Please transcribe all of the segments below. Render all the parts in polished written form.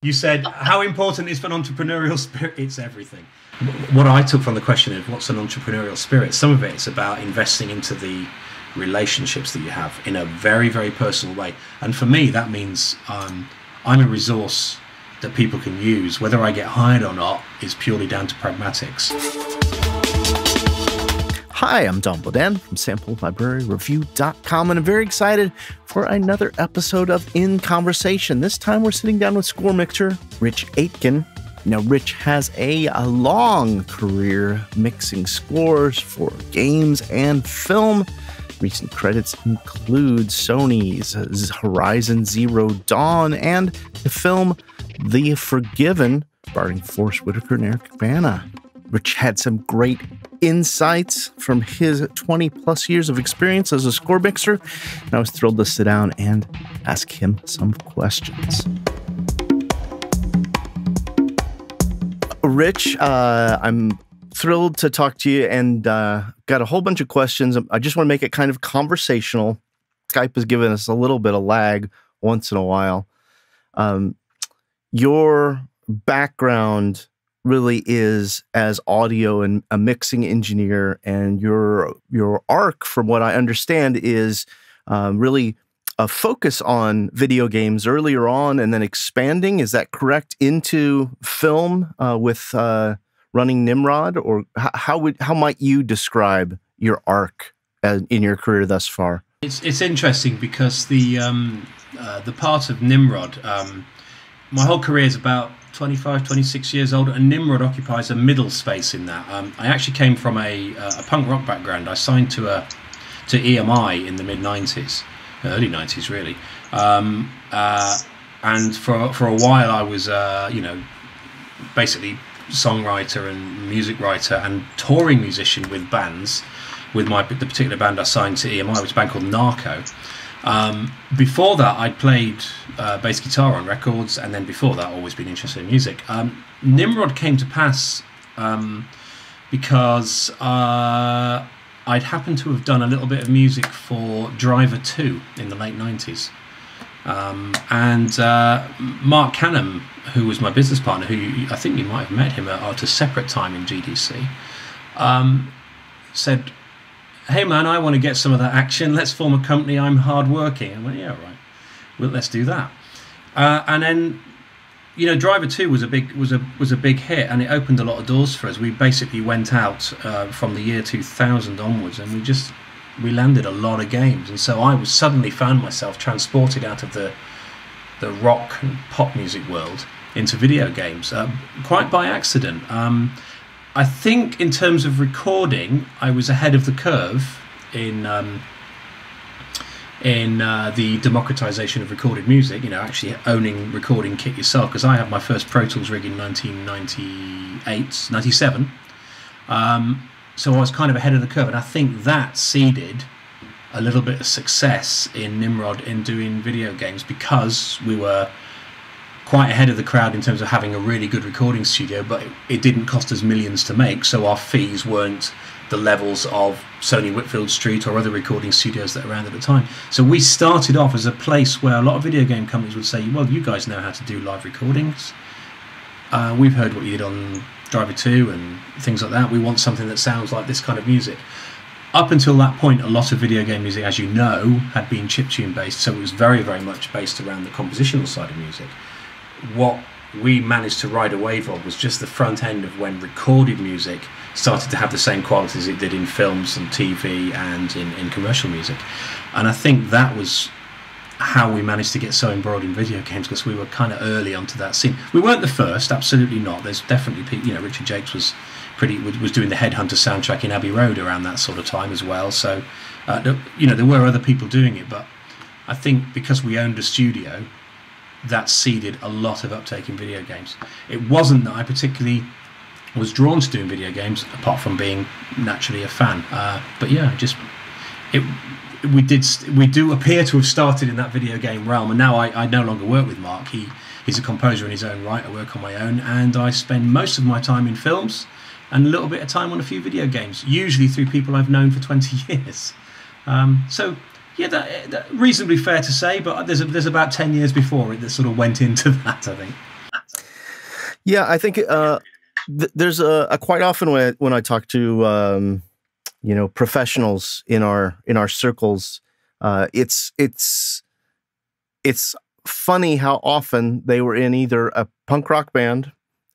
You said, how important is an entrepreneurial spirit? It's everything. What I took from the question of what's an entrepreneurial spirit, some of it's about investing into the relationships that you have in a very, very personal way. And for me, that means I'm a resource that people can use. Whether I get hired or not is purely down to pragmatics. Hi, I'm Don Bodin from SampleLibraryReview.com, and I'm very excited for another episode of In Conversation. This time we're sitting down with score mixer Rich Aitken. Now, Rich has a long career mixing scores for games and film. Recent credits include Sony's Horizon Zero Dawn and the film The Forgiven, starring Forrest Whitaker and Eric Bana. Rich had some great insights from his 20-plus years of experience as a score mixer, and I was thrilled to sit down and ask him some questions. Rich, I'm thrilled to talk to you, and got a whole bunch of questions. I just want to make it kind of conversational. Skype has given us a little bit of lag once in a while. Your background really is as audio and a mixing engineer, and your arc, from what I understand, is really a focus on video games earlier on and then expanding. Is that correct? Into film with running Nimrod, or how might you describe your arc in your career thus far? It's interesting because the part of Nimrod, my whole career is about 25, 26 years old, and Nimrod occupies a middle space in that. I actually came from a punk rock background. I signed to EMI in the mid-90s, early 90s really, and for a while I was basically songwriter and music writer and touring musician with bands. With the particular band I signed to EMI, which was a band called Narco. Before that, I'd played bass guitar on records, and then before that, I'd always been interested in music. Nimrod came to pass because I'd happened to have done a little bit of music for Driver 2 in the late 90s. And Mark Canham, who was my business partner, who I think you might have met him at a separate time in GDC, said, "Hey man, I want to get some of that action. Let's form a company. I'm hardworking." I went, "Yeah, right. Well, let's do that." And then, Driver 2 was a big hit, and it opened a lot of doors for us. We basically went out from the year 2000 onwards, and we landed a lot of games. And so I suddenly found myself transported out of the rock and pop music world into video games, quite by accident. I think in terms of recording, I was ahead of the curve in the democratization of recorded music, actually owning recording kit yourself, because I had my first Pro Tools rig in 1997. So I was kind of ahead of the curve, and I think that seeded a little bit of success in Nimrod in doing video games, because we were quite ahead of the crowd in terms of having a really good recording studio, but it didn't cost us millions to make, so our fees weren't the levels of Sony Whitfield Street or other recording studios that were around at the time. So we started off as a place where a lot of video game companies would say, "Well, you guys know how to do live recordings. We've heard what you did on Driver 2 and things like that. We want something that sounds like this kind of music." Up until that point, a lot of video game music, as you know, had been chiptune based, so it was very, very much based around the compositional side of music. What we managed to ride a wave of was just the front end of when recorded music started to have the same qualities it did in films and TV and in commercial music. And I think that was how we managed to get so embroiled in video games, because we were kind of early onto that scene. We weren't the first, absolutely not. There's definitely people, Richard Jacques was doing the Headhunter soundtrack in Abbey Road around that sort of time as well. So, there were other people doing it, but I think because we owned a studio, that seeded a lot of uptake in video games. It wasn't that I particularly was drawn to doing video games, apart from being naturally a fan. But yeah, we do appear to have started in that video game realm, and now I no longer work with Mark. He's a composer in his own right. I work on my own, and I spend most of my time in films and a little bit of time on a few video games, usually through people I've known for 20 years. So yeah, that reasonably fair to say, but there's about 10 years before it that sort of went into that, I think. Yeah, I think there's a quite often when I talk to professionals in our circles, it's funny how often they were in either a punk rock band,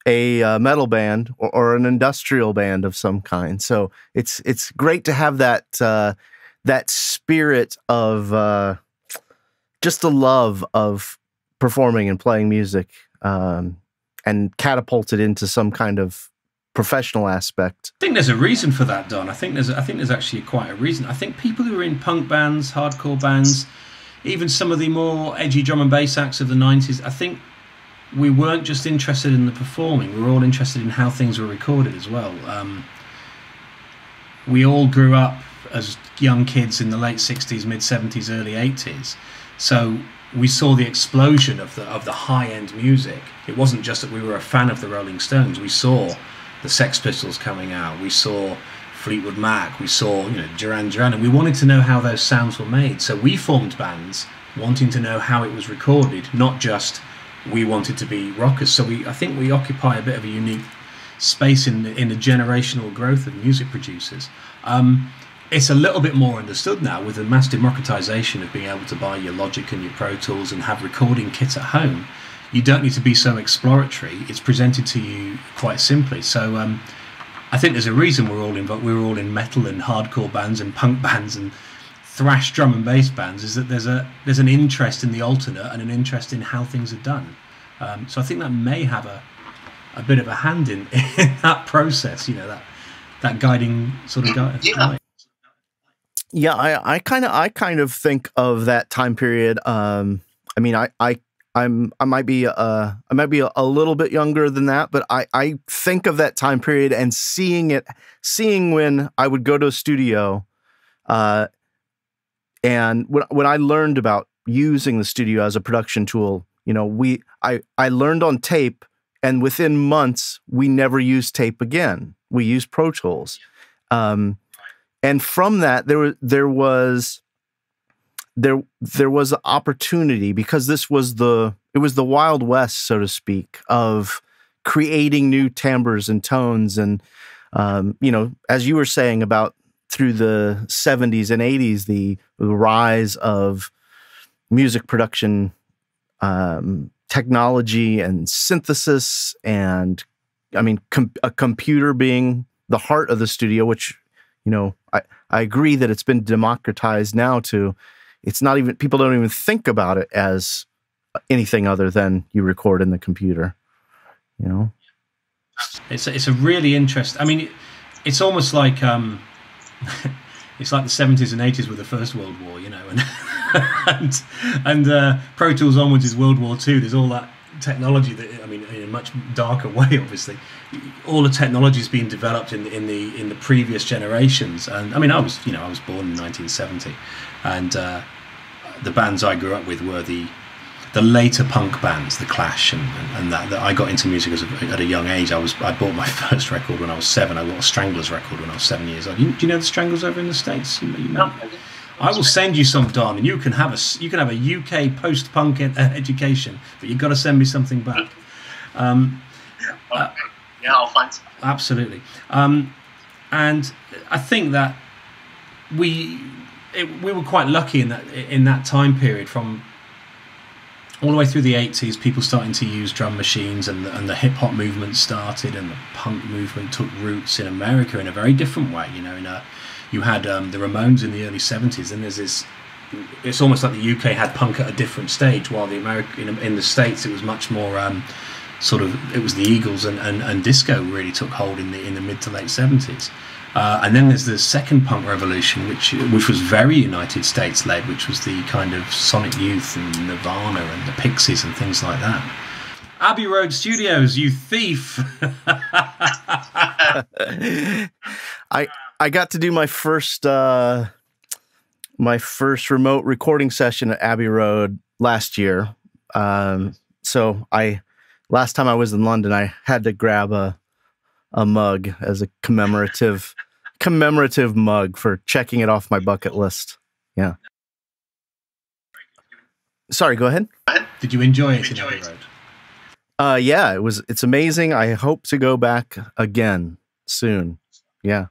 a metal band, or an industrial band of some kind. So it's great to have that spirit of just the love of performing and playing music, and catapulted into some kind of professional aspect. I think there's a reason for that, Don. I think there's actually quite a reason. I think people who are in punk bands, hardcore bands, even some of the more edgy drum and bass acts of the 90s, I think we weren't just interested in the performing, we were all interested in how things were recorded as well. We all grew up as young kids in the late 60s, mid 70s, early 80s. So we saw the explosion of the high-end music. It wasn't just that we were a fan of the Rolling Stones. We saw the Sex Pistols coming out. We saw Fleetwood Mac. We saw Duran Duran, and we wanted to know how those sounds were made. So we formed bands wanting to know how it was recorded, not just we wanted to be rockers. So I think we occupy a bit of a unique space in the generational growth of music producers. It's a little bit more understood now with the mass democratization of being able to buy your Logic and your Pro Tools and have recording kits at home. You don't need to be so exploratory. It's presented to you quite simply. So I think there's a reason we're all in metal and hardcore bands and punk bands and thrash drum and bass bands, is that there's an interest in the alternate and an interest in how things are done. So I think that may have a bit of a hand in that process, that guiding sort of guide. Yeah. Yeah, I kind of think of that time period. I mean, I might be a little bit younger than that, but I think of that time period and seeing when I would go to a studio, and when I learned about using the studio as a production tool, I learned on tape, and within months we never used tape again. We used Pro Tools. And from that, there was an opportunity, because it was the Wild West, so to speak, of creating new timbres and tones. And as you were saying about through the 70s and 80s, the rise of music production technology and synthesis, and I mean a computer being the heart of the studio, which I agree that it's been democratized now to, it's not even, people don't even think about it as anything other than you record in the computer, It's a really interesting, I mean, it's almost like, it's like the 70s and 80s with the First World War, and Pro Tools onwards is World War II. There's all that technology that, I mean, in a much darker way, obviously, all the technology is being developed in the previous generations. And I mean, I was born in 1970, and the bands I grew up with were the later punk bands, the Clash, and that I got into music at a young age. I bought my first record when I was 7. I bought a Stranglers record when I was 7 years old. Do you know the Stranglers over in the States? You know? I will send you some, Don, and you can have a UK post-punk education, but you've got to send me something back. Yeah, I'll find some. Absolutely. And I think that we were quite lucky in that time period, from all the way through the 80s, people starting to use drum machines, and the hip-hop movement started, and the punk movement took roots in America in a very different way. You had the Ramones in the early 70s, and there's this, it's almost like the UK had punk at a different stage, while in the States it was much more it was the Eagles and disco really took hold in the mid to late 70s. And then there's the second punk revolution, which was very United States led, which was the kind of Sonic Youth and Nirvana and the Pixies and things like that. Abbey Road Studios, you thief! I got to do my first remote recording session at Abbey Road last year. So last time I was in London, I had to grab a mug as a commemorative mug for checking it off my bucket list. Yeah. Sorry, go ahead. Did you enjoy it in Abbey Road? Yeah, it's amazing. I hope to go back again soon. Yeah.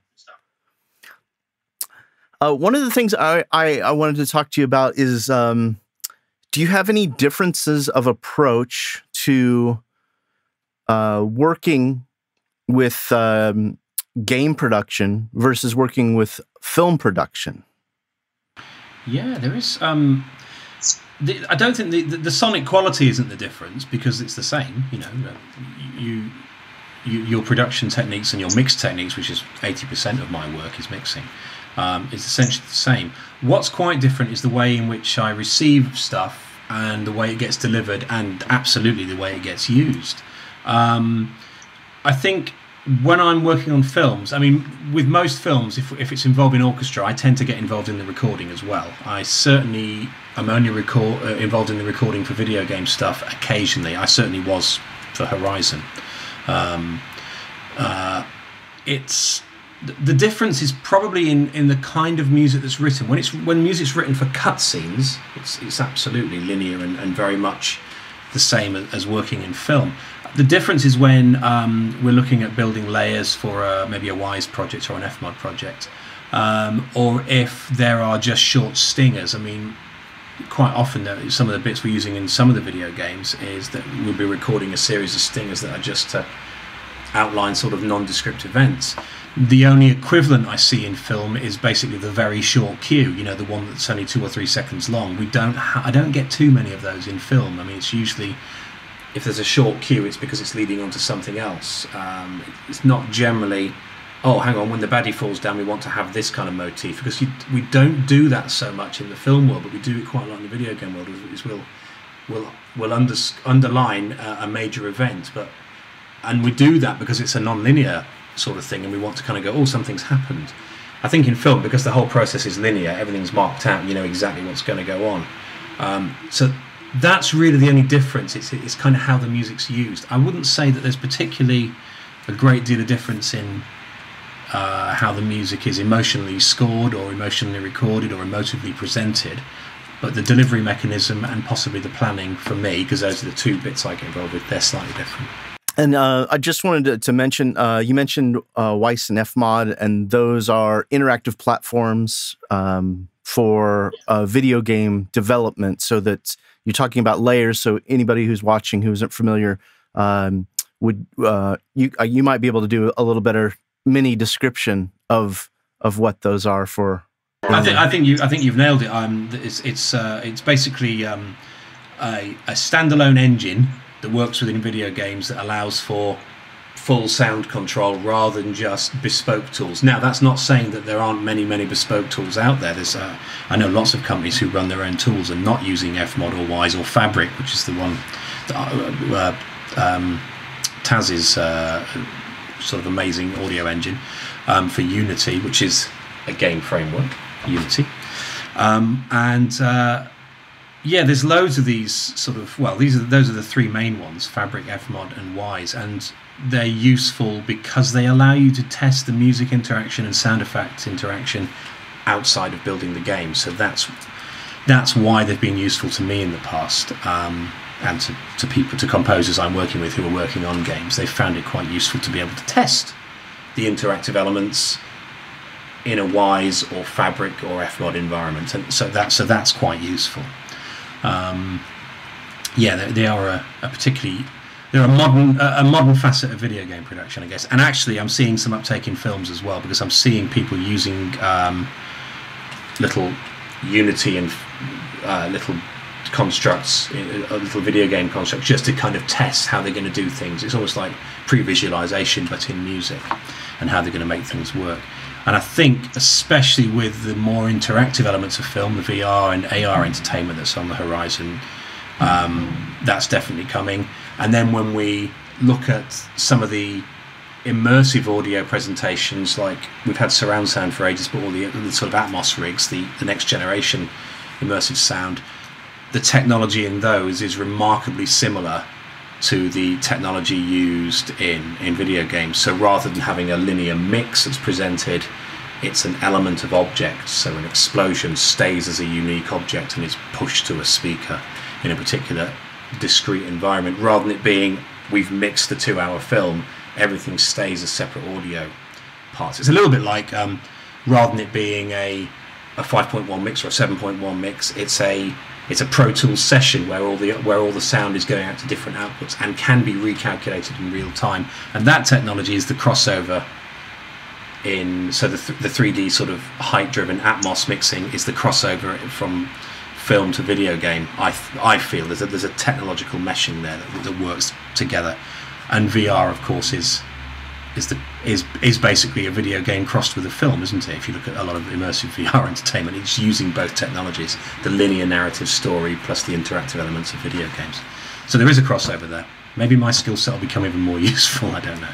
One of the things I wanted to talk to you about is, do you have any differences of approach to working with game production versus working with film production? Yeah, there is. I don't think the sonic quality isn't the difference, because it's the same. Your production techniques and your mix techniques, which is 80% of my work is mixing, is essentially the same. What's quite different is the way in which I receive stuff and the way it gets delivered, and absolutely the way it gets used. I think when I'm working on films, I mean, with most films, if it's involving orchestra, I tend to get involved in the recording as well. I certainly am only involved in the recording for video game stuff occasionally. I certainly was for Horizon. It's the difference is probably in the kind of music that's written. When music's written for cutscenes, it's absolutely linear and very much the same as working in film. The difference is when we're looking at building layers for maybe a Wise project or an FMOD project, or if there are just short stingers. I mean, quite often some of the bits we're using in some of the video games is that we'll be recording a series of stingers that are just to outline sort of nondescript events. The only equivalent I see in film is basically the very short cue, the one that's only 2 or 3 seconds long. I don't get too many of those in film. I mean, it's usually, if there's a short cue, it's because it's leading on to something else. It's not generally, oh, hang on, when the baddie falls down, we want to have this kind of motif, because we don't do that so much in the film world, but we do it quite a lot in the video game world. Is we'll underline a major event, and we do that because it's a non-linear sort of thing, and we want to kind of go, oh, something's happened. I think in film, because the whole process is linear, everything's marked out, and you know exactly what's going to go on. So that's really the only difference. It's kind of how the music's used. I wouldn't say that there's particularly a great deal of difference in how the music is emotionally scored or emotionally recorded or emotively presented, but the delivery mechanism and possibly the planning, for me, because those are the two bits I get involved with, they're slightly different. And I just wanted to mention, you mentioned Weiss and FMOD, and those are interactive platforms for video game development, so that you're talking about layers. So anybody who's watching who isn't familiar you might be able to do a little better mini description of what those are for. I think you've nailed it. It's basically a standalone engine that works within video games that allows for full sound control rather than just bespoke tools. Now, that's not saying that there aren't many bespoke tools out there. There's I know lots of companies who run their own tools and not using FMOD or Wise or Fabric, which is the one that Taz's sort of amazing audio engine for Unity, which is a game framework, Unity. Yeah, there's loads of these sort of, those are the three main ones, Fabric, FMOD and Wise, and they're useful because they allow you to test the music interaction and sound effects interaction outside of building the game. So that's why they've been useful to me in the past, and to people, to composers I'm working with who are working on games. They've found it quite useful to be able to test the interactive elements in a Wise or Fabric or FMOD environment, and so that's quite useful. They are they're a modern facet of video game production, I guess. And actually, I'm seeing some uptake in films as well, because I'm seeing people using little Unity and little constructs, little video game constructs, just to kind of test how they're going to do things. It's almost like pre-visualization, but in music, and how they're going to make things work. And I think, especially with the more interactive elements of film, the VR and AR entertainment that's on the horizon, that's definitely coming. And then when we look at some of the immersive audio presentations, like we've had surround sound for ages, but all the sort of Atmos rigs, the next generation immersive sound, the technology in those is remarkably similar to the technology used in video games. So rather than having a linear mix that's presented, it's an element of objects. So an explosion stays as a unique object and is pushed to a speaker in a particular discrete environment, rather than it being we've mixed the 2-hour film, everything stays as separate audio parts. It's a little bit like rather than it being a 5.1 mix or a 7.1 mix, it's a Pro Tools session where all the sound is going out to different outputs and can be recalculated in real time. And that technology is the crossover so the 3D sort of height-driven Atmos mixing is the crossover from film to video game. I feel there's a technological meshing there that works together, and VR, of course, is basically a video game crossed with a film, isn't it? If you look at a lot of immersive VR entertainment, it's using both technologies, the linear narrative story plus the interactive elements of video games. So there is a crossover there. Maybe my skill set will become even more useful, I don't know.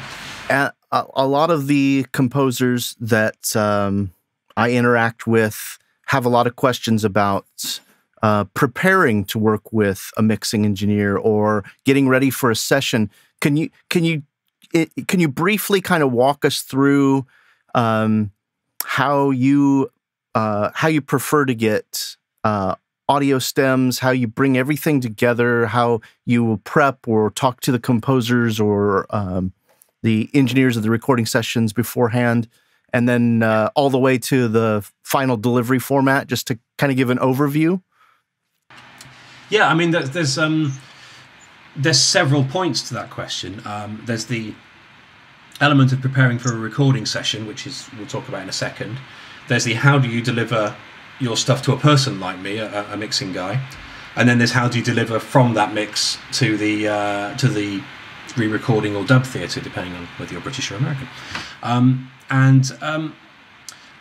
A lot of the composers that I interact with have a lot of questions about preparing to work with a mixing engineer or getting ready for a session. Can you briefly kind of walk us through how you prefer to get audio stems, how you bring everything together, how you will prep or talk to the composers or the engineers of the recording sessions beforehand, and then all the way to the final delivery format, just to kind of give an overview? Yeah, I mean, there's several points to that question. There's the element of preparing for a recording session, which we'll talk about in a second. There's the how do you deliver your stuff to a person like me, a mixing guy, and then there's how do you deliver from that mix to the re-recording or dub theatre, depending on whether you're British or American. I'm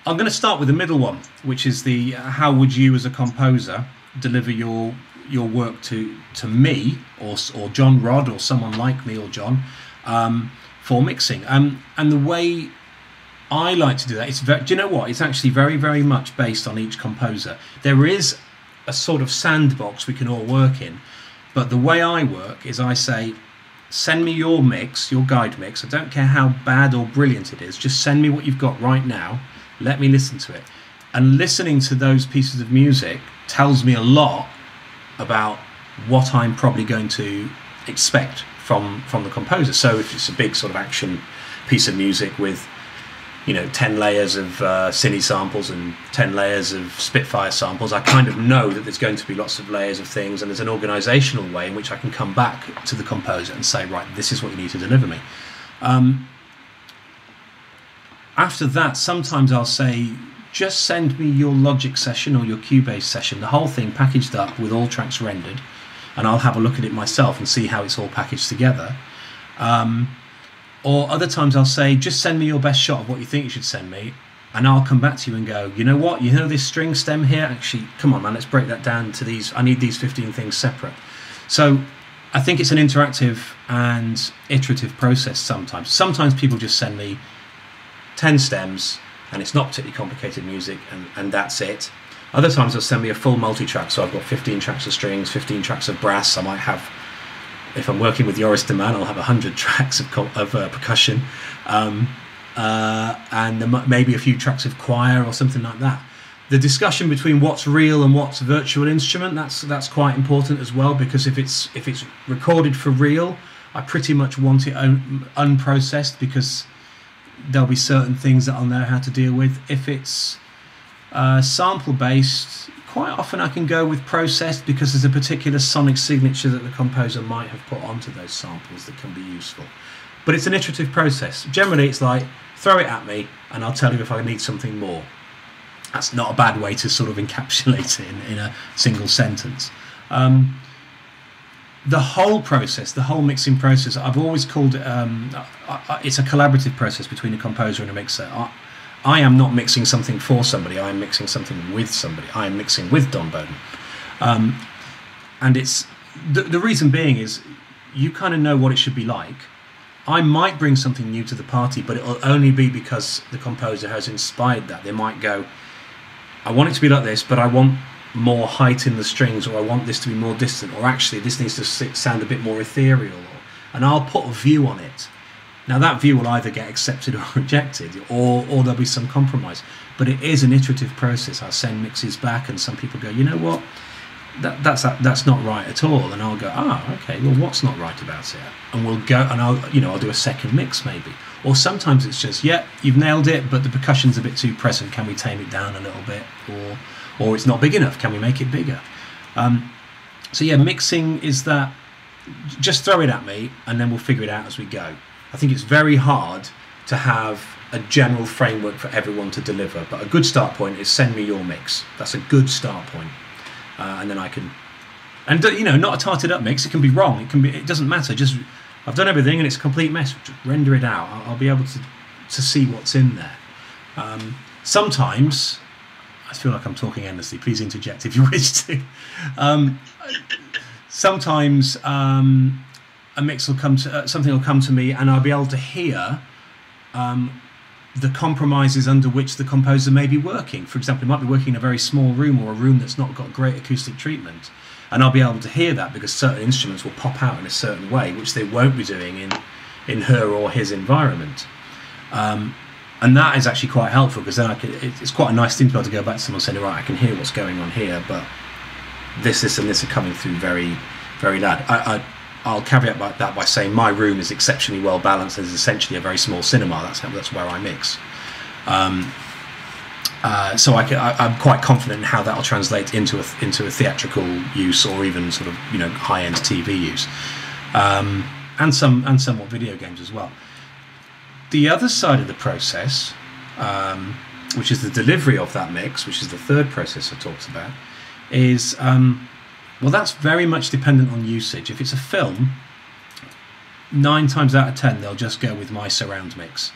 going to start with the middle one, which is the how would you as a composer deliver your work to me or John Rod or someone like me or John for mixing. And the way I like to do that, do you know what? It's actually very, very much based on each composer. There is a sort of sandbox we can all work in, but the way I work is I say, send me your mix, your guide mix. I don't care how bad or brilliant it is. Just send me what you've got right now. Let me listen to it. And listening to those pieces of music tells me a lot about what I'm probably going to expect from the composer. So if it's a big sort of action piece of music with 10 layers of cine samples and 10 layers of Spitfire samples, I kind of know that there's going to be lots of layers of things, and there's an organizational way in which I can come back to the composer and say, right, this is what you need to deliver me. After that, sometimes I'll say, just send me your Logic session or your Cubase session, the whole thing packaged up with all tracks rendered, and I'll have a look at it myself and see how it's all packaged together. Or other times I'll say, just send me your best shot of what you think you should send me, and I'll come back to you and go, you know what, you know this string stem here? Actually, come on, man, let's break that down to these. I need these 15 things separate. So I think it's an interactive and iterative process sometimes. Sometimes people just send me 10 stems, and it's not particularly complicated music, and that's it. Other times they'll send me a full multi-track, so I've got 15 tracks of strings, 15 tracks of brass. I might have, if I'm working with Horace Demand, I'll have 100 tracks of percussion, and there maybe a few tracks of choir or something like that. The discussion between what's real and what's virtual instrument, that's quite important as well, because if it's recorded for real, I pretty much want it unprocessed, because there'll be certain things that I'll know how to deal with. If it's sample based, quite often I can go with processed, because there's a particular sonic signature that the composer might have put onto those samples that can be useful. But it's an iterative process. Generally it's like, throw it at me and I'll tell you if I need something more. That's not a bad way to sort of encapsulate it in a single sentence. The whole process, the whole mixing process, I've always called it, it's a collaborative process between a composer and a mixer. I am not mixing something for somebody, I am mixing something with somebody. I am mixing with Don Bodin. And it's the reason being is you kind of know what it should be like. I might bring something new to the party, but it'll only be because the composer has inspired that. They might go, I want it to be like this, but I want more height in the strings, or I want this to be more distant, or actually this needs to sound a bit more ethereal, and I'll put a view on it. Now that view will either get accepted or rejected, or there'll be some compromise, but it is an iterative process. I'll send mixes back and some people go, you know what, that's not right at all, and I'll go, okay, well, what's not right about it? And we'll go, and I'll do a second mix maybe. Or sometimes it's just, you've nailed it, but the percussion's a bit too present. Can we tame it down a little bit? Or it's not big enough. Can we make it bigger? So mixing is that. Just throw it at me, and then we'll figure it out as we go. I think it's very hard to have a general framework for everyone to deliver, but a good start point is send me your mix. That's a good start point. And then I can, and not a tarted up mix. It can be wrong. It doesn't matter. Just, I've done everything and it's a complete mess. Just render it out. I'll be able to see what's in there. Sometimes, I feel like I'm talking endlessly. Please interject if you wish to. Sometimes a mix will come to something will come to me, and I'll be able to hear the compromises under which the composer may be working. For example, it might be working in a very small room, or a room that's not got great acoustic treatment, and I'll be able to hear that because certain instruments will pop out in a certain way, which they won't be doing in her or his environment. And that is actually quite helpful, because then it's quite a nice thing to be able to go back to someone and say, right, I can hear what's going on here, but this and this are coming through very, very loud. I'll caveat that by saying my room is exceptionally well balanced. It's essentially a very small cinema. That's where I mix. So I'm quite confident in how that will translate into a theatrical use, or even sort of high-end TV use, and somewhat video games as well. The other side of the process, which is the delivery of that mix, which is the third process I talked about, is that's very much dependent on usage. If it's a film, 9 times out of 10 they'll just go with my surround mix.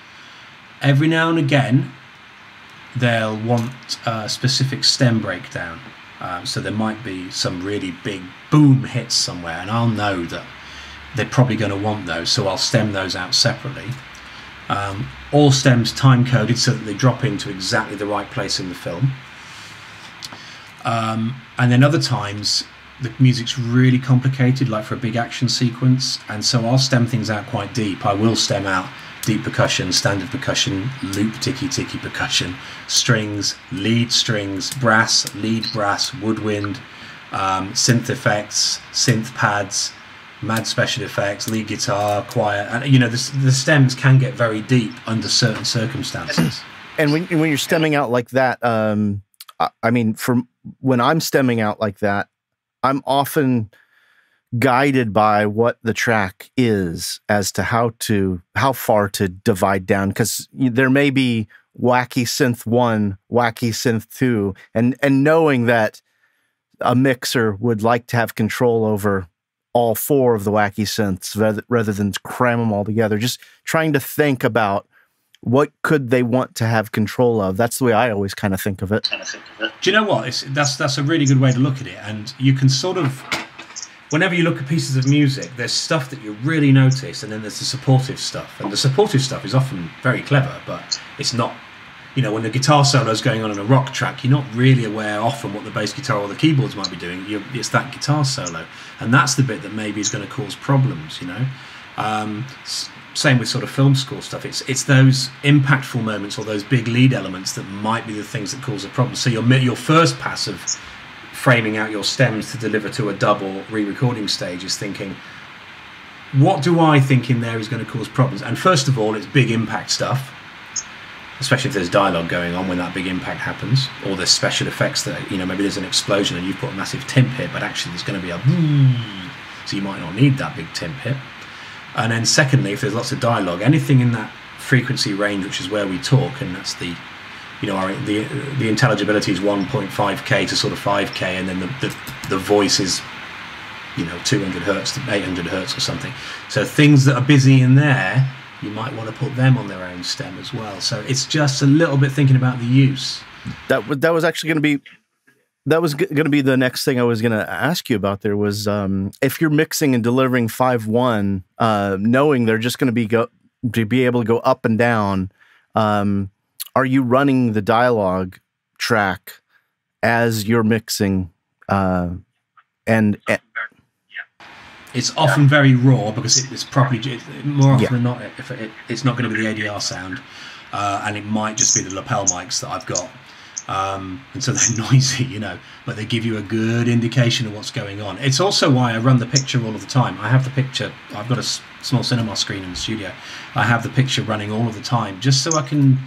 Every now and again they'll want a specific stem breakdown, so there might be some really big boom hits somewhere, and I'll know that they're probably going to want those, so I'll stem those out separately. All stems time coded so that they drop into exactly the right place in the film. And then other times the music's really complicated, like for a big action sequence, and so I'll stem things out quite deep. I will stem out deep percussion, standard percussion, loop ticky percussion, strings, lead strings, brass, lead brass, woodwind, synth effects, synth pads, mad special effects, lead guitar, choir, and the stems can get very deep under certain circumstances. And when you're stemming out like that, I mean, when I'm stemming out like that, I'm often guided by what the track is as to how far to divide down, because there may be wacky synth 1, wacky synth 2, and knowing that a mixer would like to have control over all 4 of the wacky synths rather than cram them all together. Just trying to think about what could they want to have control of. That's the way I always kind of think of it. Do you know what? That's a really good way to look at it. And you can sort of, whenever you look at pieces of music, there's stuff that you really notice, and then there's the supportive stuff. And the supportive stuff is often very clever, but it's not, when the guitar solo is going on in a rock track, you're not really aware often what the bass guitar or the keyboards might be doing. It's that guitar solo. And that's the bit that maybe is going to cause problems, Same with sort of film score stuff. It's those impactful moments, or those big lead elements, that might be the things that cause a problem. So your first pass of framing out your stems to deliver to a dub or re-recording stage is thinking, what do I think in there is going to cause problems? And first of all, it's big impact stuff, especially if there's dialogue going on when that big impact happens, or there's special effects that, maybe there's an explosion and you've put a massive timp hit, but actually there's going to be a boom, so you might not need that big timp hit. And then secondly, if there's lots of dialogue, anything in that frequency range, which is where we talk, and that's the intelligibility is 1.5K to sort of 5K, and then the voice is 200 hertz to 800 hertz or something. So things that are busy in there, you might want to put them on their own stem as well. So it's just a little bit thinking about the use. That was actually going to be. That was going to be the next thing I was going to ask you about. There was, if you're mixing and delivering 5/1, knowing they're just going to be able to go up and down, are you running the dialogue track as you're mixing? And it's often very raw, because it's probably more often than not, it's not going to be the ADR sound, and it might just be the lapel mics that I've got. And so they're noisy, you know, but they give you a good indication of what's going on. It's also why I run the picture all of the time. I have the picture, I've got a small cinema screen in the studio. I have the picture running all of the time, just so I can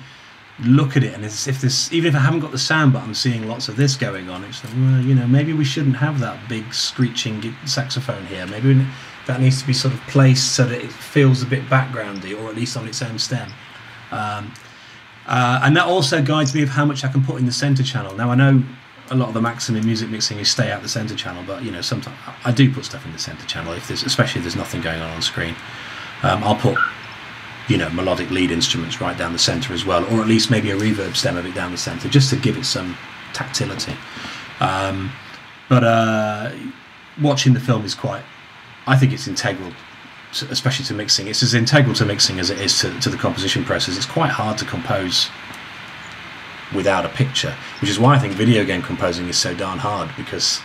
look at it, and it's, if this, even if I haven't got the sound, but I'm seeing lots of this going on, it's like, well, you know, maybe we shouldn't have that big screeching saxophone here. Maybe that needs to be sort of placed so that it feels a bit backgroundy, or at least on its own stem. And that also guides me of how much I can put in the center channel. Now, I know a lot of the maximum music mixing is stay out the center channel, but you know, sometimes I do put stuff in the center channel if there's, especially if there's nothing going on screen. I'll put, you know, melodic lead instruments right down the center as well, or at least maybe a reverb stem of it down the center, just to give it some tactility. But watching the film is quite, I think it's integral, especially to mixing. It's as integral to mixing as it is to the composition process. It's quite hard to compose without a picture, which is why I think video game composing is so darn hard, because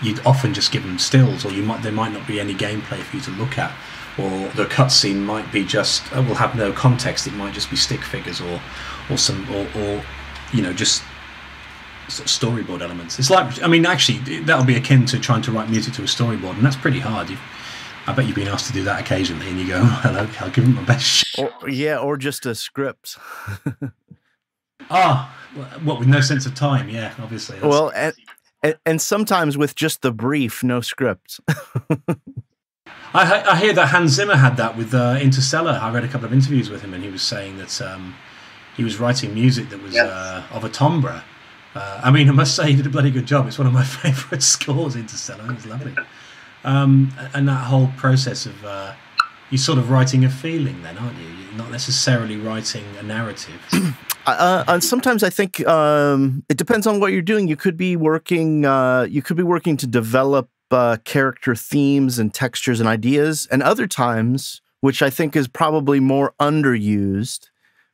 you'd often just give them stills, or there might not be any gameplay for you to look at, or the cutscene might be just will have no context. It might just be stick figures or you know, just storyboard elements. It's like, I mean, actually that'll be akin to trying to write music to a storyboard, and that's pretty hard. I bet you've been asked to do that occasionally, and you go, oh, hello, I'll give it my best shot. Or just a script. What, with no sense of time? Yeah, obviously. Well, and sometimes with just the brief, no script. I hear that Hans Zimmer had that with Interstellar. I read a couple of interviews with him, and he was saying that he was writing music that was of a timbre. I mean, I must say he did a bloody good job. It's one of my favourite scores, Interstellar. It's lovely. And that whole process of you're sort of writing a feeling then, aren't you? You're not necessarily writing a narrative. And sometimes I think it depends on what you're doing. You could be working to develop character themes and textures and ideas, and other times, which I think is probably more underused,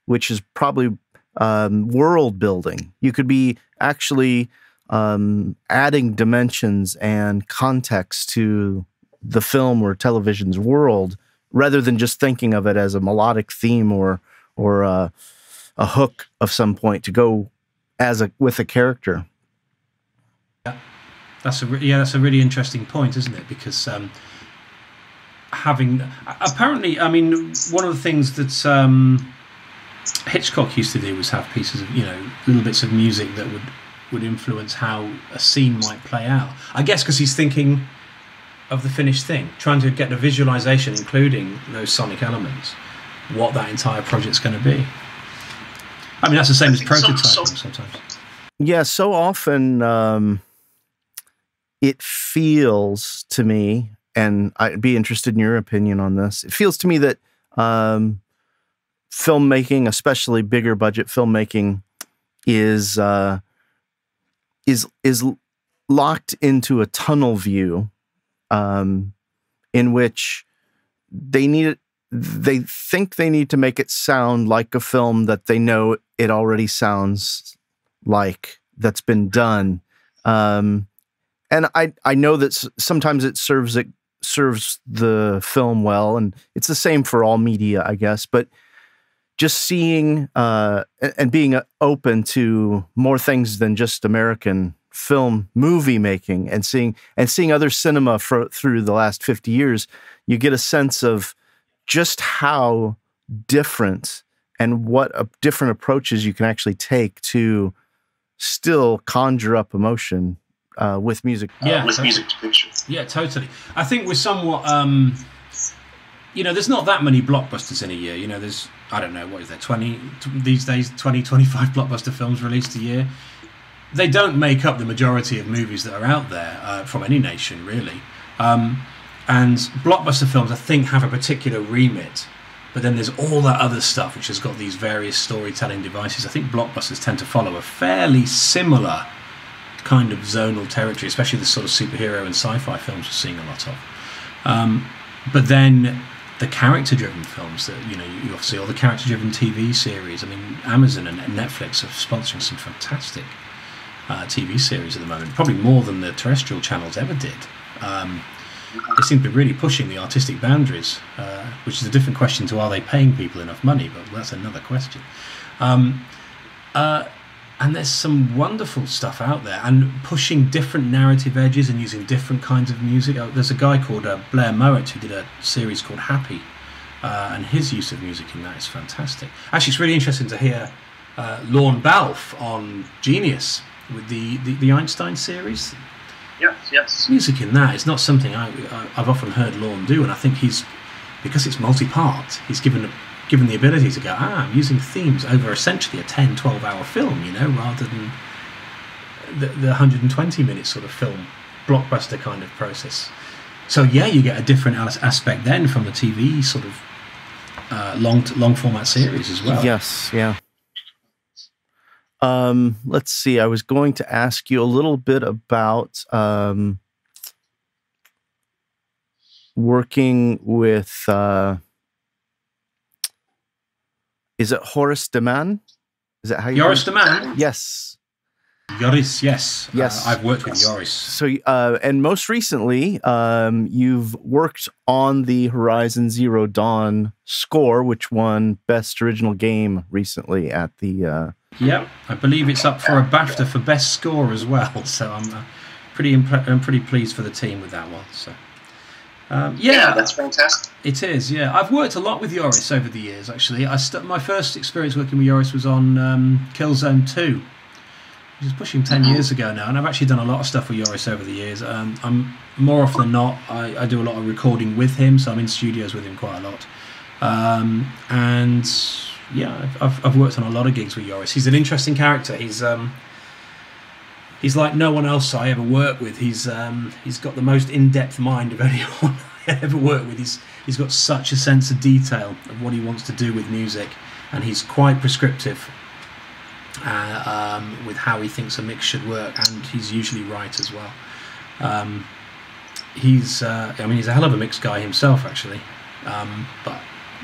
which is probably world building. You could be actually adding dimensions and context to the film or television's world, rather than just thinking of it as a melodic theme or a hook of some point to go with a character. Yeah, that's a really interesting point, isn't it? Because apparently, I mean, one of the things that Hitchcock used to do was have pieces of, you know, little bits of music that would influence how a scene might play out. I guess because he's thinking of the finished thing, trying to get the visualization, including those sonic elements, what that entire project's going to be. I mean, that's the same as prototyping sometimes. Yeah, so often it feels to me, and I'd be interested in your opinion on this, it feels to me that filmmaking, especially bigger budget filmmaking, is locked into a tunnel view in which they think they need to make it sound like a film that they know it already sounds like, that's been done. And I know that sometimes it serves the film well, and it's the same for all media, I guess, but just seeing and being open to more things than just American movie making, and seeing other cinema through the last 50 years, you get a sense of just how different and what different approaches you can actually take to still conjure up emotion with music. Music to picture. Yeah, totally. I think we're somewhat, you know, there's not that many blockbusters in a year. You know, there's, I don't know, what is there, 20, these days, 20, 25 blockbuster films released a year. They don't make up the majority of movies that are out there from any nation, really. And blockbuster films, I think, have a particular remit, but then there's all that other stuff which has got these various storytelling devices. I think blockbusters tend to follow a fairly similar kind of zonal territory, especially the sort of superhero and sci-fi films we're seeing a lot of. But then the character-driven films that, you know, you obviously, or the character-driven TV series. I mean, Amazon and Netflix are sponsoring some fantastic TV series at the moment, probably more than the terrestrial channels ever did. They seem to be really pushing the artistic boundaries, which is a different question to, are they paying people enough money? But that's another question. And there's some wonderful stuff out there, and pushing different narrative edges and using different kinds of music. There's a guy called Blair Mowat who did a series called Happy, and his use of music in that is fantastic. Actually, it's really interesting to hear Lorne Balfe on Genius with the Einstein series. Yes. Music in that is not something I've often heard Lorne do, and I think because it's multi-part, he's given the ability to go, I'm using themes over essentially a 10-12 hour film, rather than the 120-minute sort of film blockbuster kind of process. So yeah, you get a different aspect then from the TV sort of long format series as well. Yes, yeah. Let's see. I was going to ask you a little bit about working with. Is it Horace Demand? Is that how you? Horace Demand? Yes. Joris, yes. Yes. I've worked with Joris. So, and most recently, you've worked on the Horizon Zero Dawn score, which won Best Original Game recently at the. Yeah, I believe it's up for a BAFTA for Best Score as well. So I'm pretty pleased for the team with that one. So. Yeah, that's fantastic. It is, yeah. I've worked a lot with Joris over the years, actually. My first experience working with Joris was on Killzone 2, which is pushing 10 years ago now, and I've actually done a lot of stuff with Joris over the years. I'm more often than not, I do a lot of recording with him, so I'm in studios with him quite a lot. And yeah, I've worked on a lot of gigs with Joris. He's an interesting character. He's like no one else I ever worked with. He's got the most in-depth mind of anyone I ever worked with. He's got such a sense of detail of what he wants to do with music, and he's quite prescriptive with how he thinks a mix should work, and he's usually right as well. He's a hell of a mix guy himself, actually, but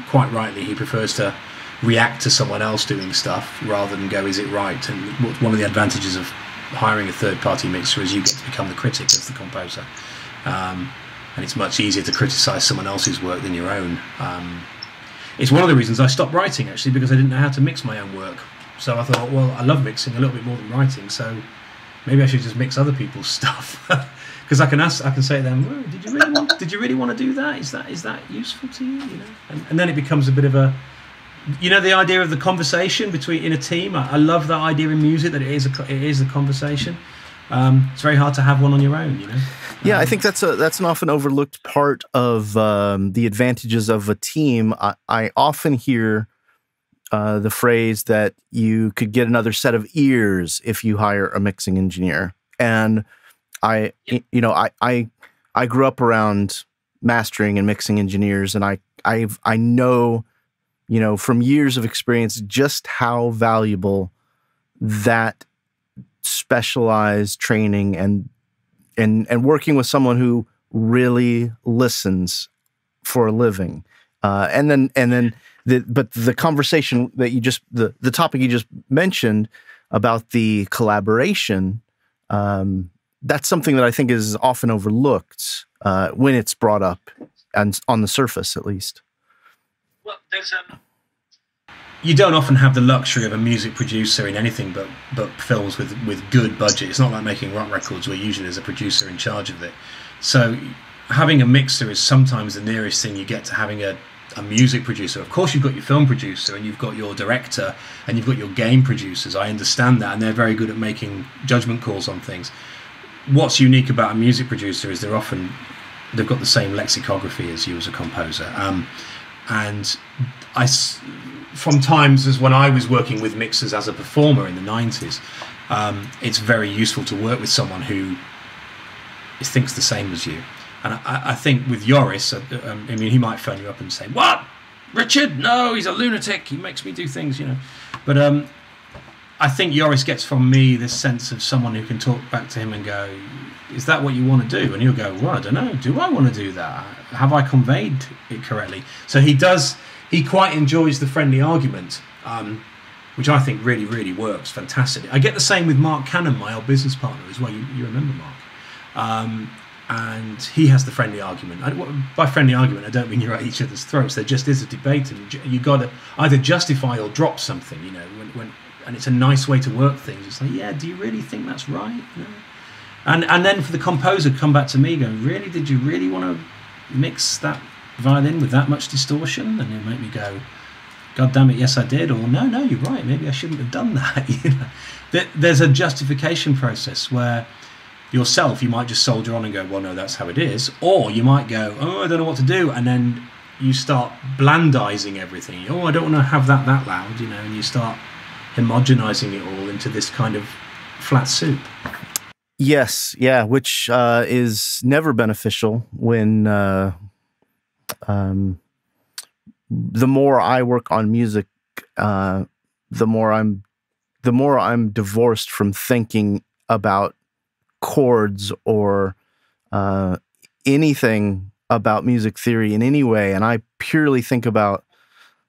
quite rightly he prefers to react to someone else doing stuff rather than go, is it right? And one of the advantages of hiring a third-party mixer is you get to become the critic as the composer, and it's much easier to criticize someone else's work than your own. It's one of the reasons I stopped writing, actually, because I didn't know how to mix my own work. So I thought, well, I love mixing a little bit more than writing, so maybe I should just mix other people's stuff. Because I can say to them, well, did you really want to do that? Is that useful to you? And then it becomes a bit of a, the idea of the conversation in a team. I love that idea in music, that it is a conversation. It's very hard to have one on your own, Yeah, I think that's an often overlooked part of the advantages of a team. I often hear the phrase that you could get another set of ears if you hire a mixing engineer, and I grew up around mastering and mixing engineers, and I know, from years of experience, just how valuable that specialized training and working with someone who really listens for a living, and then the conversation that the topic you just mentioned about the collaboration, that's something that I think is often overlooked when it's brought up, and on the surface at least. Well, you don't often have the luxury of a music producer in anything but films with good budget. It's not like making rock records where usually there's a producer in charge of it. So having a mixer is sometimes the nearest thing you get to having a music producer. Of course, you've got your film producer and you've got your director and you've got your game producers. I understand that, and they're very good at making judgment calls on things. What's unique about a music producer is they've got the same lexicography as you as a composer. And from times as when I was working with mixers as a performer in the 90s, it's very useful to work with someone who thinks the same as you. And I think with Joris, he might phone you up and say, "What? Richard? No, he's a lunatic. He makes me do things, But I think Joris gets from me this sense of someone who can talk back to him and go, is that what you want to do? And he'll go, well, I don't know. Do I want to do that? Have I conveyed it correctly? So he quite enjoys the friendly argument, which I think really, really works fantastically. I get the same with Mark Cannon, my old business partner as well. You remember Mark? And he has the friendly argument. By friendly argument, I don't mean you're at each other's throats. There just is a debate, and you got to either justify or drop something. and it's a nice way to work things. It's like, yeah, do you really think that's right? You know? And then for the composer come back to me going, really, did you really want to mix that violin with that much distortion? And he'll make me go, God damn it, yes I did, or no, you're right, maybe I shouldn't have done that. You know, there's a justification process where yourself, you might just soldier on and go, well, no, that's how it is, or you might go, oh, I don't know what to do, and then you start blandizing everything. Oh, I don't want to have that loud, you know, and you start homogenizing it all into this kind of flat soup. Yes, yeah, which is never beneficial when the more I work on music, the more I'm divorced from thinking about chords or anything about music theory in any way, and I purely think about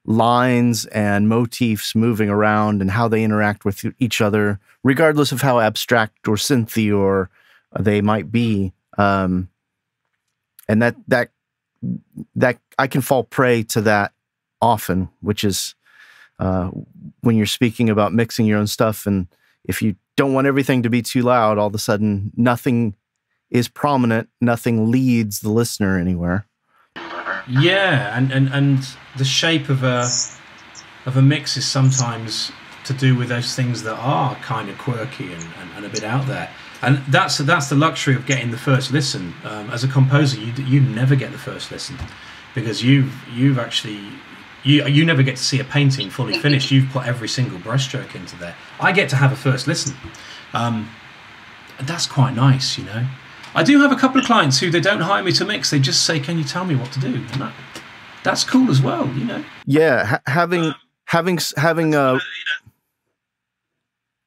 lines and motifs moving around and how they interact with each other, regardless of how abstract or synthy or they might be. And that I can fall prey to that often, which is when you're speaking about mixing your own stuff, and if you don't want everything to be too loud, all of a sudden nothing is prominent, nothing leads the listener anywhere. Yeah, and the shape of a mix is sometimes to do with those things that are kind of quirky and a bit out there. And that's the luxury of getting the first listen. As a composer, you never get the first listen, because you've actually you never get to see a painting fully finished. You've put every single brushstroke into there. I get to have a first listen. And that's quite nice, you know. I do have a couple of clients who they don't hire me to mix. They just say, "Can you tell me what to do?" And that's cool as well, you know. Yeah, having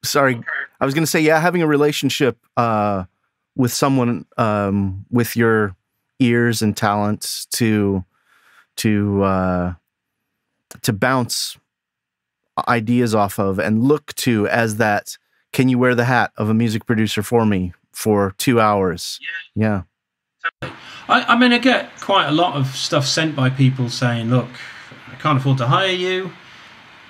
sorry, I was going to say, yeah, having a relationship with someone with your ears and talents to bounce ideas off of and look to as that, can you wear the hat of a music producer for me for 2 hours? Yeah. I mean, I get quite a lot of stuff sent by people saying, look, I can't afford to hire you,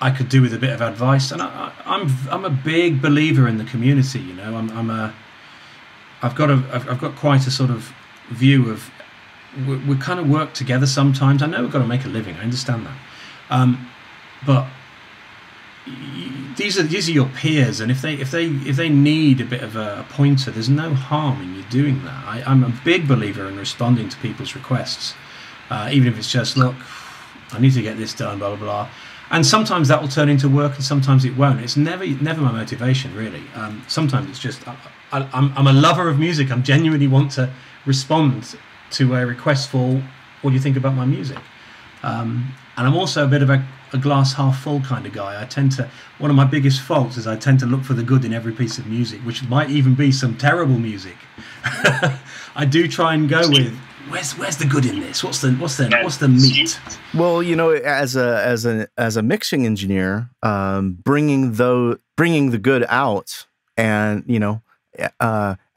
I could do with a bit of advice. And I'm a big believer in the community, you know. I've got quite a sort of view of, we kind of work together sometimes. I know we've got to make a living, I understand that, but these are your peers, and if they need a bit of a pointer, there's no harm in you doing that. I'm a big believer in responding to people's requests, even if it's just, look, I need to get this done, blah blah blah. And sometimes that will turn into work, and sometimes it won't. It's never my motivation, really. Sometimes it's just I'm a lover of music. I genuinely want to respond to a request for, what do you think about my music? And I'm also a bit of a glass half full kind of guy. One of my biggest faults is I tend to look for the good in every piece of music, which might even be some terrible music. I do try and go with, where's the good in this? What's the meat? Well, you know, as a mixing engineer, bringing the good out, and, you know,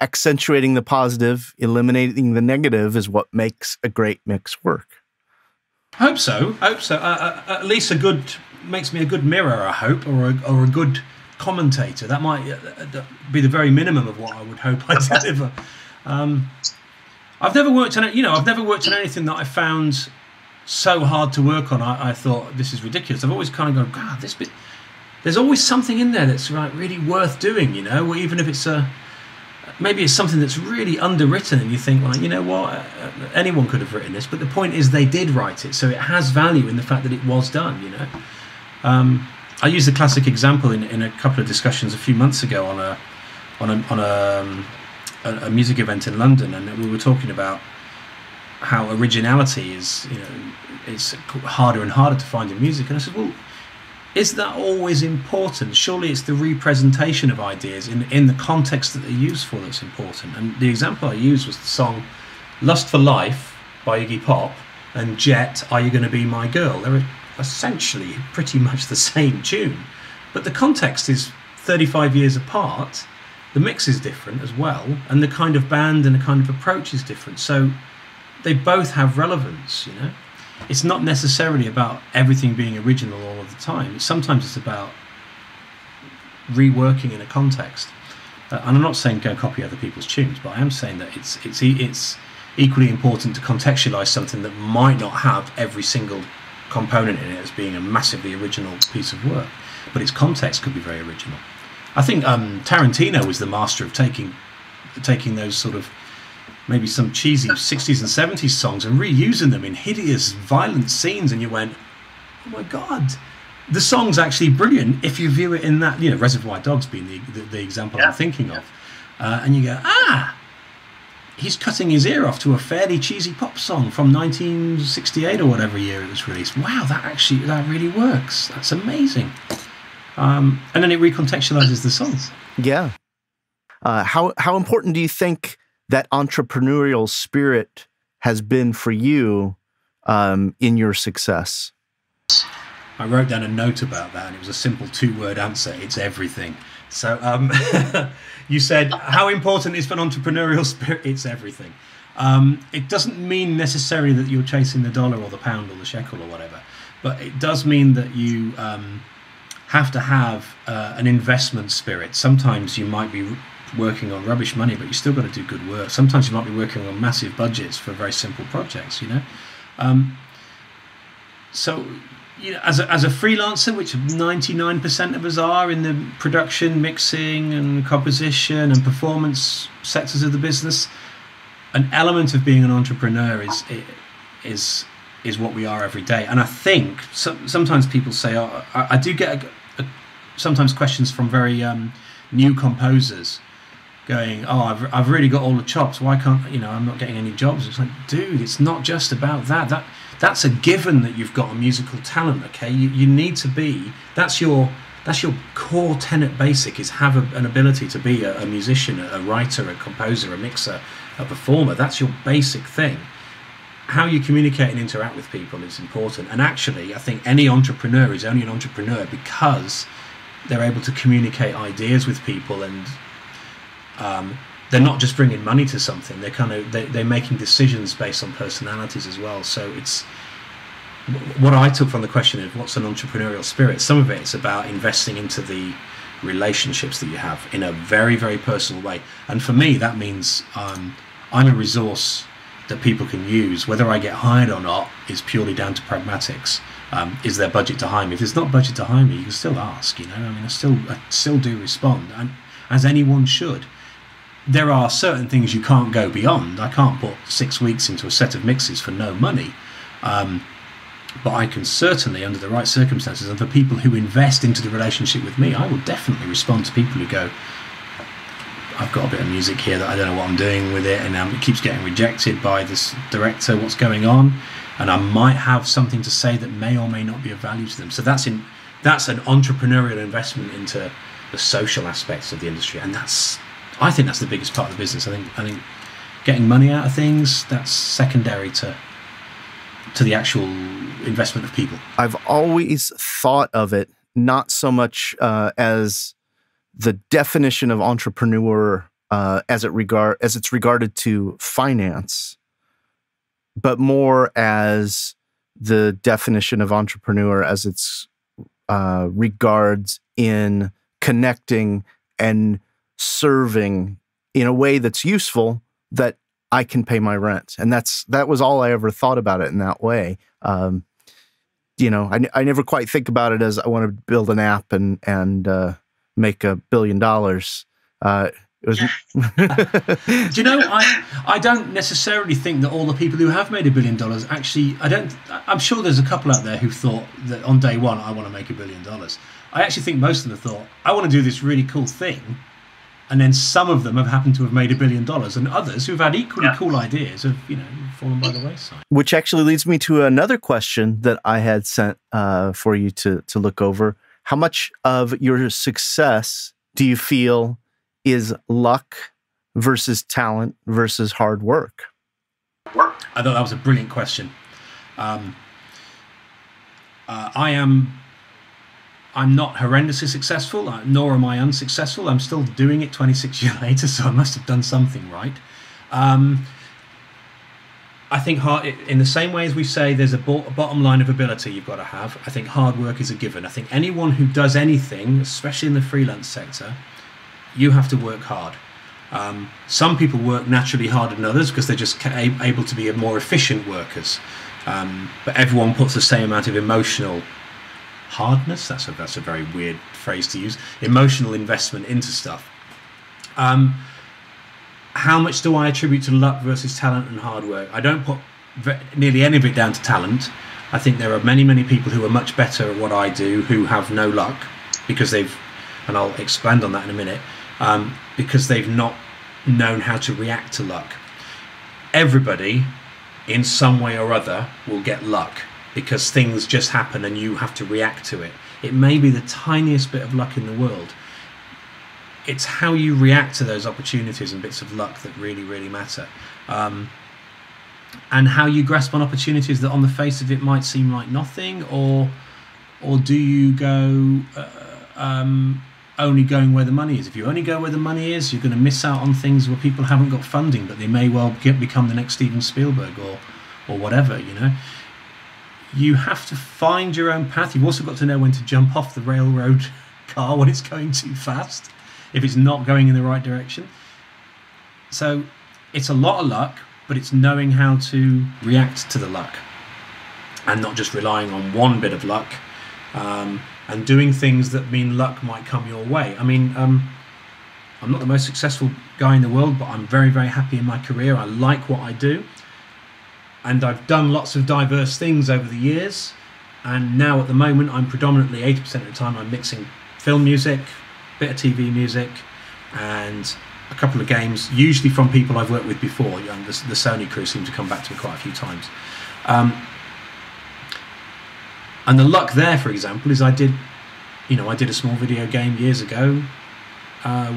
accentuating the positive, eliminating the negative is what makes a great mix work. Hope so. At least makes me a good mirror, I hope, or a good commentator. That might be the very minimum of what I would hope I deliver. I've never worked on anything that I found so hard to work on. I thought, this is ridiculous. I've always kind of gone, God, this bit. There's always something in there that's really worth doing, you know. Or even if it's maybe it's something that's really underwritten, and you think, like, you know what, anyone could have written this, but the point is they did write it, so it has value in the fact that it was done, you know. I used a classic example in a couple of discussions a few months ago on a music event in London, and we were talking about how originality is, you know, it's harder and harder to find in music, and I said, well, is that always important? Surely it's the representation of ideas in the context that they're used for that's important. And the example I used was the song Lust for Life by Iggy Pop and Jet, Are You Gonna Be My Girl? They're essentially pretty much the same tune, but the context is 35 years apart, the mix is different as well, and the kind of band and the kind of approach is different. So they both have relevance, you know. It's not necessarily about everything being original all of the time. Sometimes it's about reworking in a context. And I'm not saying go copy other people's tunes, but I am saying that it's equally important to contextualize something that might not have every single component in it as being a massively original piece of work, but its context could be very original. I think Tarantino was the master of taking those sort of maybe some cheesy 60s and 70s songs and reusing them in hideous, violent scenes, and you went, oh my God, the song's actually brilliant if you view it in that, you know, Reservoir Dogs being the example I'm thinking of. And you go, he's cutting his ear off to a fairly cheesy pop song from 1968 or whatever year it was released. Wow, that really works. That's amazing. And then it recontextualizes the song. Yeah. How important do you think that entrepreneurial spirit has been for you in your success? I wrote down a note about that, and it was a simple 2-word answer. It's everything. So you said, how important is an entrepreneurial spirit? It's everything. It doesn't mean necessarily that you're chasing the dollar or the pound or the shekel or whatever, but it does mean that you have to have an investment spirit. Sometimes you might be working on rubbish money, but you still got to do good work. Sometimes you might be working on massive budgets for very simple projects, you know. So, you know, as a freelancer, which 99% of us are in the production, mixing and composition and performance sectors of the business, an element of being an entrepreneur is what we are every day. And I think sometimes people say, I do get sometimes questions from very new composers going, I've really got all the chops, why can't, you know, I'm not getting any jobs. It's like, dude, it's not just about that. That's a given that you've got a musical talent, okay? You need to be, that's your core tenet basic, is have an ability to be a musician, a writer, a composer, a mixer, a performer. That's your basic thing. How you communicate and interact with people is important. And actually, I think any entrepreneur is only an entrepreneur because they're able to communicate ideas with people, and they're not just bringing money to something. They're making decisions based on personalities as well. So it's what I took from the question of what's an entrepreneurial spirit. Some of it's about investing into the relationships that you have in a very, very personal way. And for me, that means I'm a resource that people can use. Whether I get hired or not is purely down to pragmatics. Is there budget to hire me? If there's not budget to hire me, you can still ask. You know, I mean, I still do respond, and as anyone should. There are certain things you can't go beyond. I can't put 6 weeks into a set of mixes for no money. But I can certainly, under the right circumstances, and for people who invest into the relationship with me, I will definitely respond to people who go, I've got a bit of music here that I don't know what I'm doing with it, and it keeps getting rejected by this director, what's going on? And I might have something to say that may or may not be of value to them. So that's an entrepreneurial investment into the social aspects of the industry, and I think that's the biggest part of the business. I think getting money out of things, that's secondary to the actual investment of people. I've always thought of it not so much as the definition of entrepreneur as it's regarded to finance, but more as the definition of entrepreneur as it's regards in connecting and serving in a way that's useful, that I can pay my rent. And that was all I ever thought about it in that way. You know, I never quite think about it as I want to build an app and make $1 billion. It was Do you know, I don't necessarily think that all the people who have made $1 billion actually, I'm sure there's a couple out there who thought that on day one, I want to make $1 billion. I actually think most of them thought, I want to do this really cool thing. And then some of them have happened to have made $1 billion, and others who've had equally cool ideas have, you know, fallen by the wayside. Which actually leads me to another question that I had sent for you to look over. How much of your success do you feel is luck versus talent versus hard work? I thought that was a brilliant question. I'm not horrendously successful, nor am I unsuccessful. I'm still doing it 26 years later, so I must have done something right. I think in the same way as we say there's a bottom line of ability you've got to have, I think hard work is a given. I think anyone who does anything, especially in the freelance sector, you have to work hard. Some people work naturally harder than others because they're just able to be more efficient workers. But everyone puts the same amount of emotional hardness. That's a very weird phrase to use. Emotional investment into stuff. How much do I attribute to luck versus talent and hard work? I don't put nearly any of it down to talent. I think there are many, many people who are much better at what I do who have no luck because and I'll expand on that in a minute, because they've not known how to react to luck. Everybody, in some way or other, will get luck because things just happen and you have to react to it. It may be the tiniest bit of luck in the world. It's how you react to those opportunities and bits of luck that really, really matter. And how you grasp on opportunities that on the face of it might seem like nothing, or do you go only going where the money is? If you only go where the money is, you're going to miss out on things where people haven't got funding, but they may well become the next Steven Spielberg or whatever, you know. You have to find your own path. You've also got to know when to jump off the railroad car when it's going too fast, if it's not going in the right direction. So it's a lot of luck, but it's knowing how to react to the luck and not just relying on one bit of luck, and doing things that mean luck might come your way. I mean, I'm not the most successful guy in the world, but I'm very, very happy in my career. I like what I do, and I've done lots of diverse things over the years, and now at the moment I'm predominantly 80% of the time I'm mixing film music, bit of TV music, and a couple of games, usually from people I've worked with before. You know, the Sony crew seem to come back to me quite a few times. And the luck there, for example, is I did a small video game years ago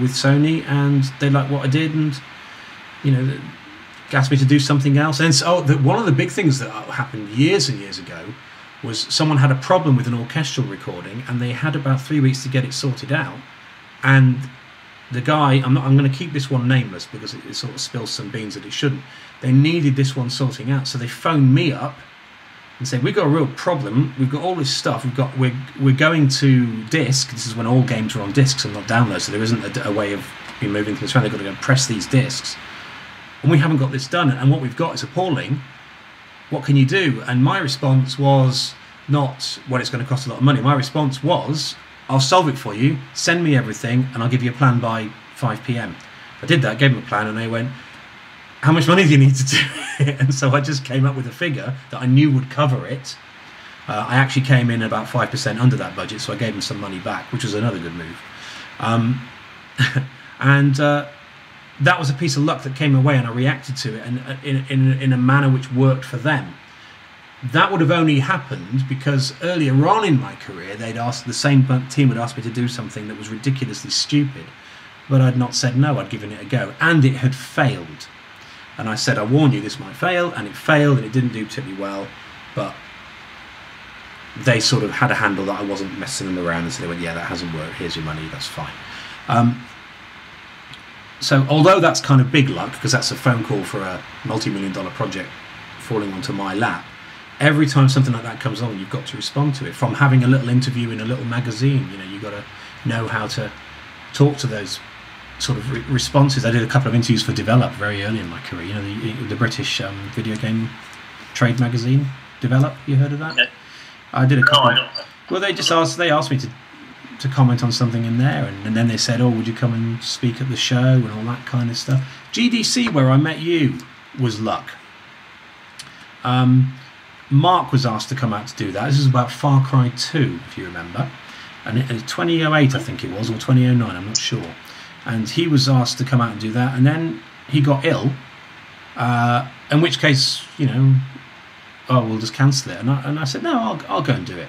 with Sony, and they liked what I did, and asked me to do something else. And so one of the big things that happened years and years ago was someone had a problem with an orchestral recording, and they had about 3 weeks to get it sorted out. And the guy, I'm going to keep this one nameless because it sort of spills some beans that it shouldn't. They needed this one sorting out, so they phoned me up and said, "We've got a real problem. We've got all this stuff. We're going to disc." This is when all games were on discs and not downloads, so there isn't a way of moving things around. They've got to go and press these discs, and we haven't got this done. And what we've got is appalling. What can you do? And my response was not, "Well, it's going to cost a lot of money." My response was, "I'll solve it for you. Send me everything, and I'll give you a plan by 5 p.m. I did that, gave them a plan, and they went, "How much money do you need to do it?" And so I just came up with a figure that I knew would cover it. I actually came in about 5% under that budget, so I gave them some money back, which was another good move. And that was a piece of luck that came away, and I reacted to it, and in a manner which worked for them. That would have only happened because earlier on in my career, the same team had asked me to do something that was ridiculously stupid, but I'd not said no. I'd given it a go, and it had failed. And I said, "I warn you, this might fail," and it failed, and it didn't do particularly well. But they sort of had a handle that I wasn't messing them around, and so they went, "Yeah, that hasn't worked. Here's your money. That's fine." So although that's kind of big luck, because that's a phone call for a multi-million-dollar project falling onto my lap, every time something like that comes on, you've got to respond to it. From having a little interview in a little magazine, you've got to know how to talk to those sort of responses. I did a couple of interviews for Develop very early in my career. The British video game trade magazine, Develop. You heard of that? Okay. I did a couple. No, well, they asked me to comment on something in there, and then they said, "Oh, would you come and speak at the show?" and all that kind of stuff. GDC, where I met you, was luck. Mark was asked to come out to do that. This is about Far Cry 2, if you remember. And in 2008, I think it was, or 2009, I'm not sure. And he was asked to come out and do that. And then he got ill, in which case, we'll just cancel it. And I said, "No, I'll go and do it."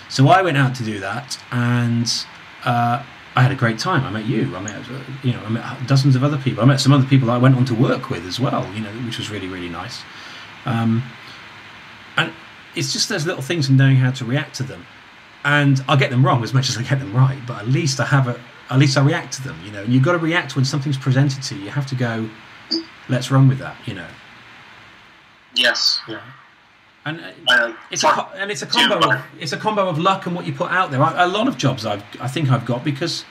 So I went out to do that, and I had a great time. I met you. I met dozens of other people. I met some other people that I went on to work with as well, which was really, really nice. And it's just those little things and knowing how to react to them. And I'll get them wrong as much as I get them right, but at least I react to them, And you've got to react when something's presented to you. You have to go, "Let's run with that," Yes. Yeah. And it's a combo of luck and what you put out there. A lot of jobs I think I've got because,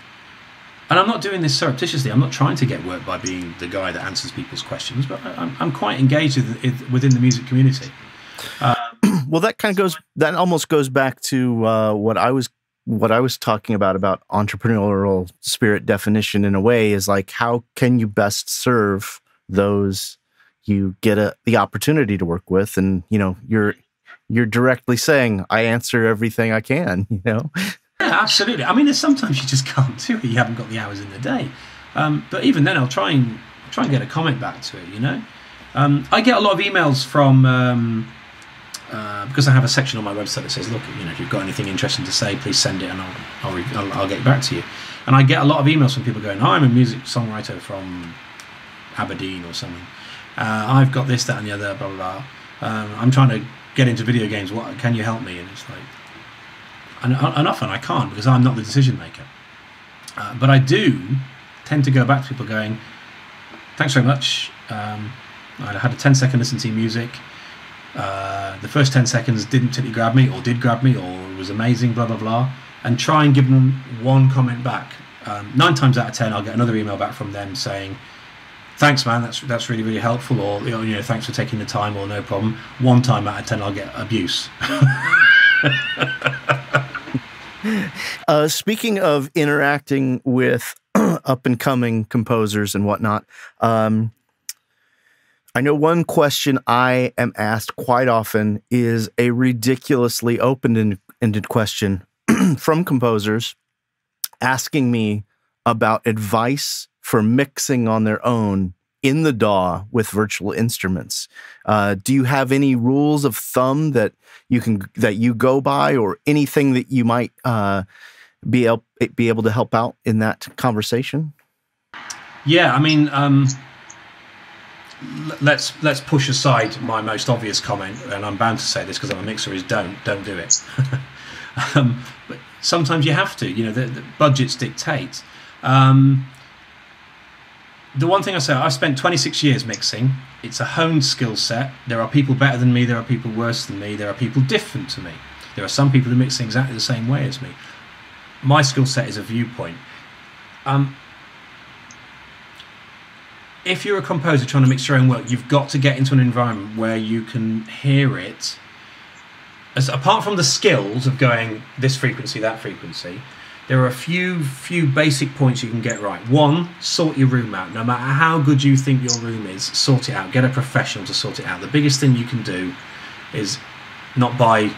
and I'm not doing this surreptitiously. I'm not trying to get work by being the guy that answers people's questions, but I'm quite engaged within the music community. Well, that almost goes back to what I was talking about entrepreneurial spirit definition in a way is like, how can you best serve those you get the opportunity to work with? And, you're directly saying, I answer everything I can, Yeah, absolutely. I mean, there's sometimes you just can't do it. You haven't got the hours in the day. But even then I'll try and get a comment back to it, I get a lot of emails from, because I have a section on my website that says, look, if you've got anything interesting to say, please send it and I'll get back to you. And I get a lot of emails from people going, oh, I'm a music songwriter from Aberdeen or something. I've got this, that, and the other, blah, blah, blah. I'm trying to get into video games. What can you help me? And it's like, and often I can't because I'm not the decision maker. But I do tend to go back to people going, thanks very much. I had a 10-second listen to your music. The first 10 seconds didn't particularly grab me, or did grab me, or it was amazing, blah, blah, blah. And try and give them one comment back. 9 times out of 10, I'll get another email back from them saying, thanks, man, that's really, really helpful, or thanks for taking the time, or no problem. 1 time out of 10, I'll get abuse. Speaking of interacting with up-and-coming composers and whatnot, I know one question I am asked quite often is a ridiculously open-ended question from composers asking me about advice for mixing on their own in the DAW with virtual instruments. Do you have any rules of thumb that you go by, or anything that you might be able to help out in that conversation? Yeah, I mean, let's push aside my most obvious comment, and I'm bound to say this because I'm a mixer, is don't do it. But sometimes you have to. The budgets dictate. The one thing I say, I've spent 26 years mixing. It's a honed skill set. There are people better than me. There are people worse than me. There are people different to me. There are some people who mix exactly the same way as me. My skill set is a viewpoint. If you're a composer trying to mix your own work, you've got to get into an environment where you can hear it. Apart from the skills of going this frequency, that frequency, there are a few basic points you can get right. 1, sort your room out. No matter how good you think your room is, sort it out. Get a professional to sort it out. The biggest thing you can do is not buy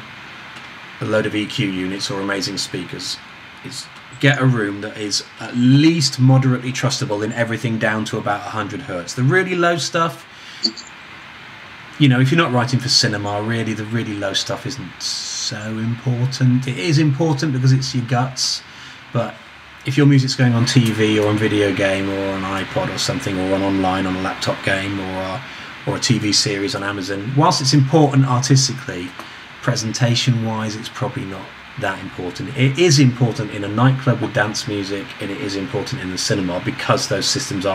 a load of EQ units or amazing speakers. It's get a room that is at least moderately trustable in everything down to about 100 hertz. The really low stuff, if you're not writing for cinema, really, the really low stuff isn't so important. It is important because it's your guts. But if your music's going on TV or on video game or on iPod or something, or online on a laptop game or a TV series on Amazon, whilst it's important artistically, presentation-wise, it's probably not that important. It is important in a nightclub with dance music, and it is important in the cinema because those systems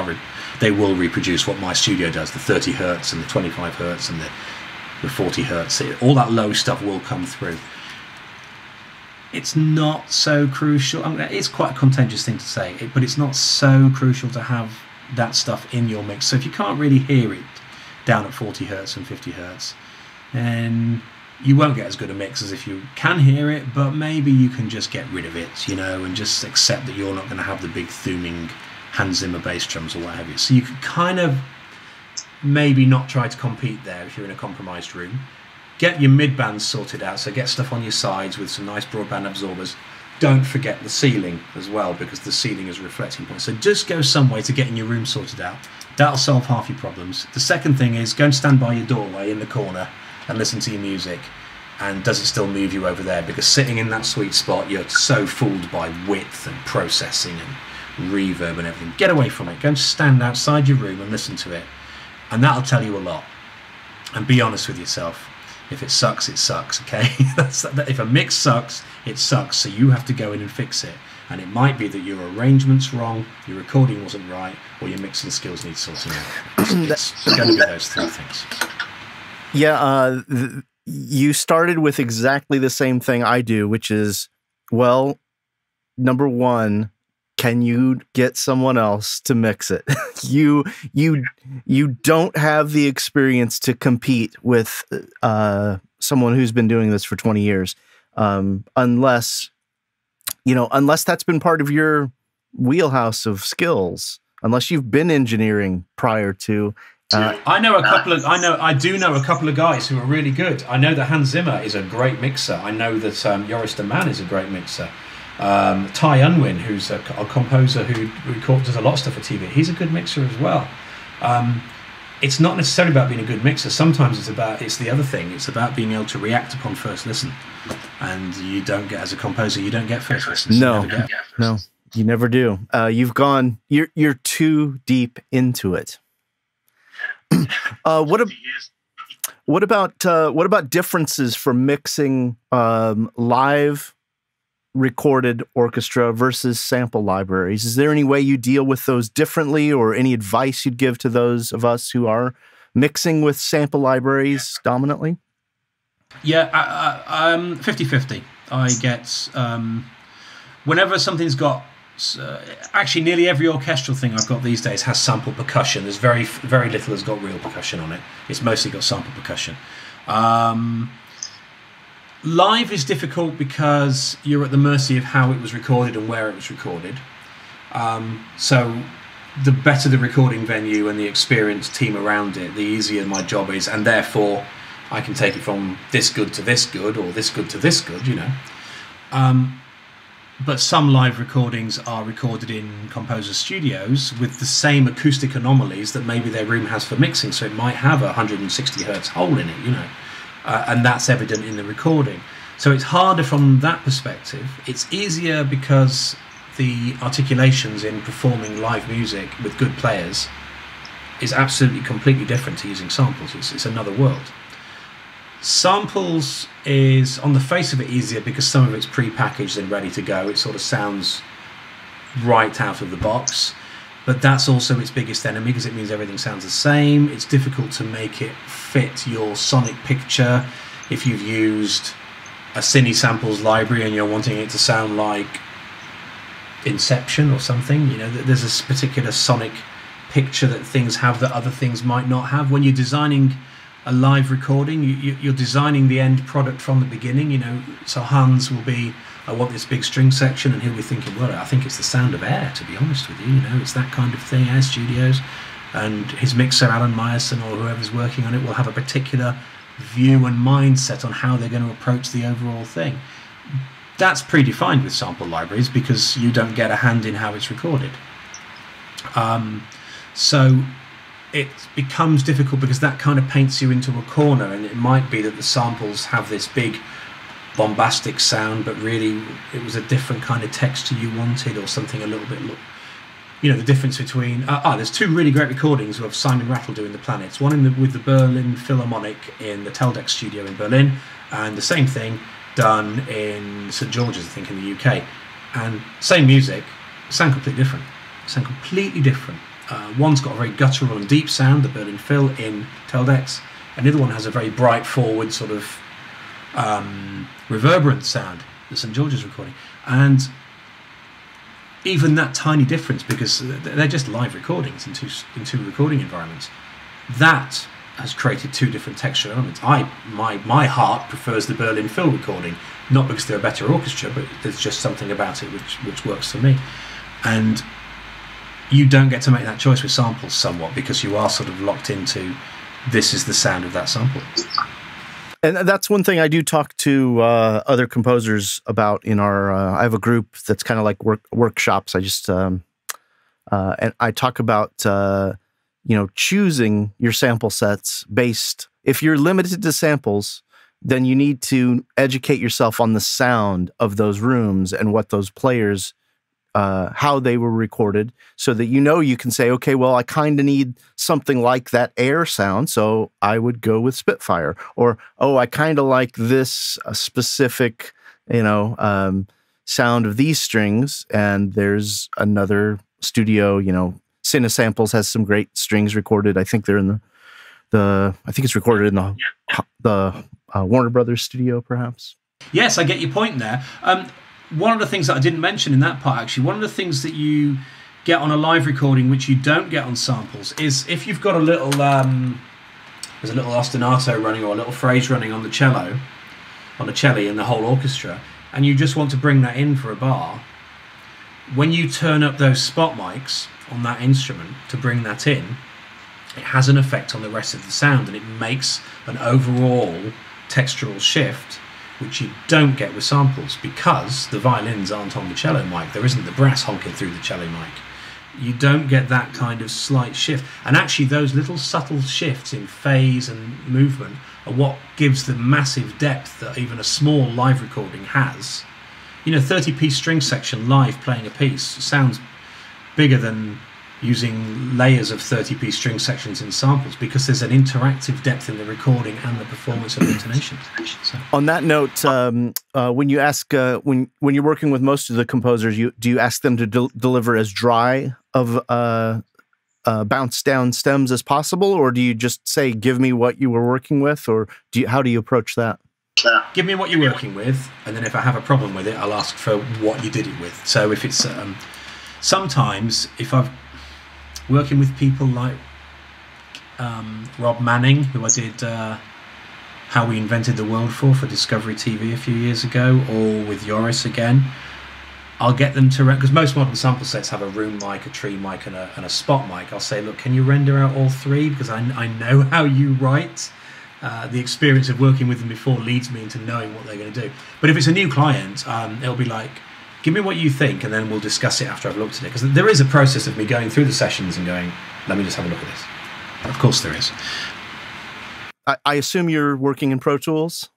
they will reproduce what my studio does, the 30 hertz and the 25 hertz and the 40 hertz. All that low stuff will come through. It's not so crucial. I mean, it's quite a contentious thing to say, but it's not so crucial to have that stuff in your mix. So if you can't really hear it down at 40 hertz and 50 hertz, then you won't get as good a mix as if you can hear it, but maybe you can just get rid of it, and just accept that you're not going to have the big thooming Hans Zimmer bass drums or what have you. So you could kind of maybe not try to compete there if you're in a compromised room. Get your mid-bands sorted out, so get stuff on your sides with some nice broadband absorbers. Don't forget the ceiling as well, because the ceiling is a reflecting point. So just go some way to getting your room sorted out. That'll solve half your problems. The second thing is go and stand by your doorway in the corner and listen to your music. And does it still move you over there? Because sitting in that sweet spot, you're so fooled by width and processing and reverb and everything. Get away from it. Go and stand outside your room and listen to it. And that'll tell you a lot. And be honest with yourself. If it sucks, it sucks, okay? If a mix sucks, it sucks, so you have to go in and fix it. And it might be that your arrangement's wrong, your recording wasn't right, or your mixing skills need sorting out. It's going to be those 3 things. Yeah, you started with exactly the same thing I do, which is, well, number one, can you get someone else to mix it? you don't have the experience to compete with someone who's been doing this for 20 years, unless that's been part of your wheelhouse of skills, unless you've been engineering prior to. I do know a couple of guys who are really good. I know that Hans Zimmer is a great mixer. I know that Horace Demand is a great mixer. Ty Unwin, who's a composer who does a lot of stuff for TV, he's a good mixer as well. It's not necessarily about being a good mixer. Sometimes it's the other thing. It's about being able to react upon first listen. And you don't get, as a composer, you don't get first listen. No, you never do. You're too deep into it. What about differences for mixing live recorded orchestra versus sample libraries? Is there any way you deal with those differently, or any advice you'd give to those of us who are mixing with sample libraries dominantly? Yeah, 50-50. I get whenever something's got actually nearly every orchestral thing I've got these days has sample percussion. There's very, very little that's got real percussion on it. It's mostly got sample percussion. Live is difficult because you're at the mercy of how it was recorded and where it was recorded. So the better the recording venue and the experienced team around it, the easier my job is, and therefore I can take it from this good to this good, or this good to this good, But some live recordings are recorded in composer studios with the same acoustic anomalies that maybe their room has for mixing, so it might have a 160 hertz hole in it, and that's evident in the recording. So it's harder from that perspective. It's easier because the articulations in performing live music with good players is absolutely completely different to using samples. It's another world. Samples is, on the face of it, easier because some of it's pre-packaged and ready to go. It sort of sounds right out of the box, but that's also its biggest enemy because it means everything sounds the same. It's difficult to make it fit your sonic picture. If you've used a Cine Samples library and you're wanting it to sound like Inception or something, there's a particular sonic picture that things have that other things might not have. When you're designing a live recording, you're designing the end product from the beginning, so Hans will be, I want this big string section, and he'll be thinking, well, I think it's the sound of Air, to be honest with you, it's that kind of thing, Air Studios. And his mixer, Alan Meyerson, or whoever's working on it, will have a particular view and mindset on how they're going to approach the overall thing. That's predefined with sample libraries because you don't get a hand in how it's recorded. So it becomes difficult because that kind of paints you into a corner, and it might be that the samples have this big bombastic sound, but really it was a different kind of texture you wanted, or something a little bit, the difference between there's two really great recordings of Simon Rattle doing The Planets, one with the Berlin Philharmonic in the Teldex studio in Berlin, and the same thing done in St George's, I think, in the UK, and same music, sound completely different. One's got a very guttural and deep sound, the Berlin Phil in Teldex, and the other one has a very bright, forward, sort of reverberant sound, the St George's recording. And even that tiny difference, because they're just live recordings in two recording environments, that has created two different texture elements. My heart prefers the Berlin Phil recording, not because they're a better orchestra, but there's just something about it which works for me. And you don't get to make that choice with samples somewhat, because you are sort of locked into, this is the sound of that sample. And that's one thing I do talk to other composers about in our, I have a group that's kind of like workshops. I just, and I talk about, choosing your sample sets based, if you're limited to samples, then you need to educate yourself on the sound of those rooms and what those players, how they were recorded, so that you can say, okay, well, I kind of need something like that Air sound, so I would go with Spitfire. Or, I kind of like this specific, sound of these strings, and there's another studio, Cine Samples has some great strings recorded. I think they're in I think it's recorded in the Warner Brothers studio, perhaps. Yes, I get your point there. One of the things that I didn't mention in that part, actually, one of the things that you get on a live recording which you don't get on samples is if you've got a little there's a little ostinato running or a little phrase running on the cello, on the cello and the whole orchestra, and you just want to bring that in for a bar. When you turn up those spot mics on that instrument to bring that in, it has an effect on the rest of the sound, and it makes an overall textural shift which you don't get with samples because the violins aren't on the cello mic. There isn't the brass honking through the cello mic. You don't get that kind of slight shift. And actually those little subtle shifts in phase and movement are what gives the massive depth that even a small live recording has. 30-piece string section live playing a piece sounds bigger than using layers of 30-piece string sections in samples because there's an interactive depth in the recording and the performance of the intonation. So. On that note, when you ask when you're working with most of the composers, do you ask them to deliver as dry of bounce down stems as possible, or do you just say, "Give me what you were working with," or how do you approach that? Give me what you're working with, and then if I have a problem with it, I'll ask for what you did it with. So if it's sometimes if I've working with people like Rob Manning, who I did How We Invented the World for Discovery TV a few years ago, or with Horace again, I'll get them to, because most modern sample sets have a room mic, a tree mic, and a spot mic. I'll say, look, can you render out all three? Because I know how you write. The experience of working with them before leads me into knowing what they're going to do. But if it's a new client, it'll be like, give me what you think, and then we'll discuss it after I've looked at it. Because there is a process of me going through the sessions and going, let me just have a look at this. Of course there is. I assume you're working in Pro Tools?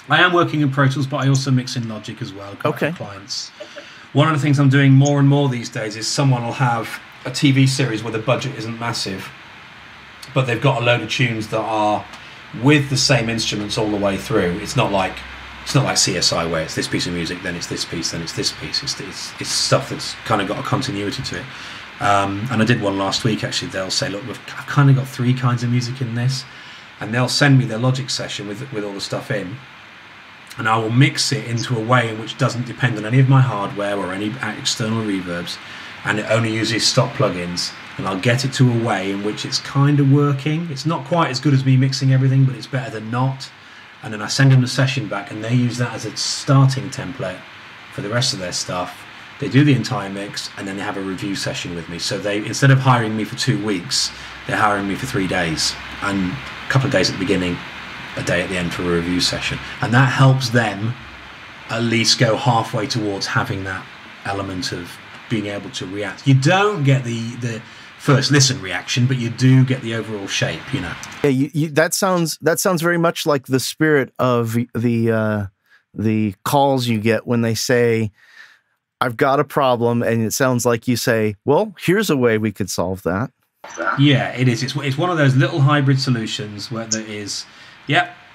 I am working in Pro Tools, but I also mix in Logic as well. Okay. For clients. One of the things I'm doing more and more these days is someone will have a TV series where the budget isn't massive, but they've got a load of tunes that are with the same instruments all the way through. It's not like CSI where it's this piece of music, then it's this piece, then it's this piece. It's stuff that's kind of got a continuity to it. And I did one last week actually. They'll say, look, I've kind of got three kinds of music in this, and they'll send me their Logic session with all the stuff in, and I will mix it into a way in which doesn't depend on any of my hardware or any external reverbs, and it only uses stock plugins, and I'll get it to a way in which it's kind of working. It's not quite as good as me mixing everything, but it's better than not. And then I send them the session back, and they use that as a starting template for the rest of their stuff. They do the entire mix, and then they have a review session with me. So they, instead of hiring me for 2 weeks, they're hiring me for 3 days, and a couple of days at the beginning, a day at the end for a review session. And that helps them at least go halfway towards having that element of being able to react. You don't get the first listen reaction, but you do get the overall shape, Yeah, that sounds very much like the spirit of the calls you get when they say, I've got a problem, and it sounds like you say, well, here's a way we could solve that. Yeah, it is. It's one of those little hybrid solutions where there is,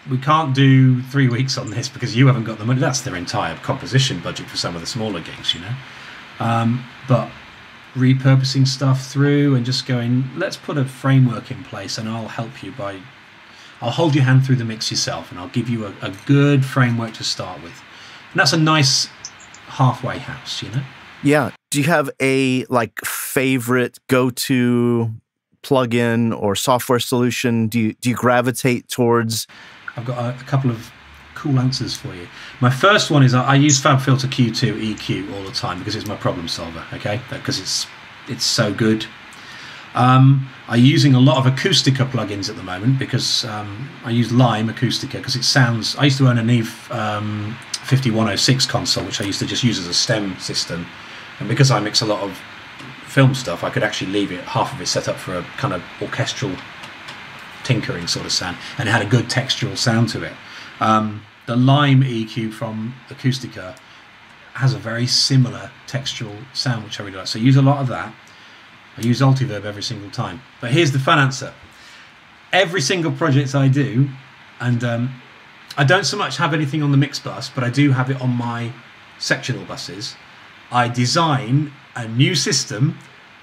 we can't do 3 weeks on this because you haven't got the money. That's their entire composition budget for some of the smaller gigs, But repurposing stuff through and just going, let's put a framework in place, and I'll help you I'll hold your hand through the mix yourself, and I'll give you a good framework to start with. And that's a nice halfway house, Yeah. Do you have a favorite go-to plugin or software solution? Do you gravitate towards? I've got a couple of cool answers for you. My first one is I use FabFilter Q2 EQ all the time because it's my problem solver, okay? Because it's so good. I'm using a lot of Acoustica plugins at the moment because I use Lime Acoustica because it sounds. I used to own a Neve 5106 console, which I used to just use as a stem system, and because I mix a lot of film stuff, I could actually leave it half of it set up for a kind of orchestral tinkering sort of sound, and it had a good textural sound to it. The Lime EQ from Acoustica has a very similar textural sound, which I really like. So I use a lot of that. I use Altiverb every single time. But here's the fun answer. Every single project I do, and I don't so much have anything on the mix bus, but I do have it on my sectional buses. I design a new system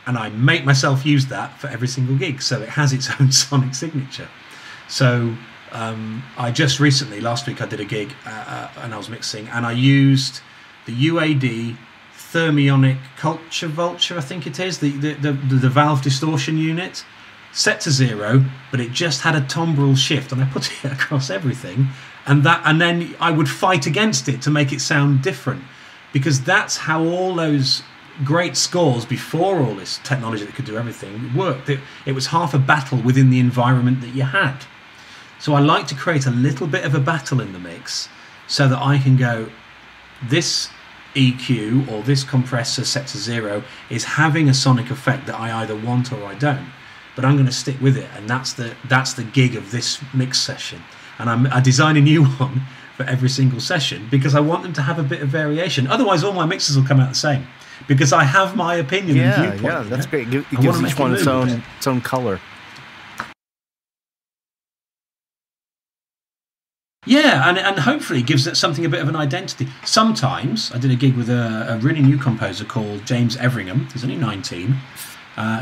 and I make myself use that for every single gig, so it has its own sonic signature. So I just recently, last week, I did a gig and I was mixing, and I used the UAD Thermionic Culture Vulture, I think it is, the valve distortion unit, set to 0, but it just had a timbral shift, and I put it across everything, and then I would fight against it to make it sound different, because that's how all those great scores before all this technology that could do everything worked. It was half a battle within the environment that you had. So I like to create a little bit of a battle in the mix so that I can go, this EQ or this compressor set to 0 is having a sonic effect that I either want or I don't, but I'm going to stick with it, and that's the gig of this mix session. And I design a new one for every single session because I want them to have a bit of variation. Otherwise, all my mixes will come out the same because I have my opinion and viewpoint. Yeah, that's great. It gives each one its own color. Yeah, and hopefully gives it something a bit of an identity. Sometimes I did a gig with a really new composer called James Everingham. He's only 19.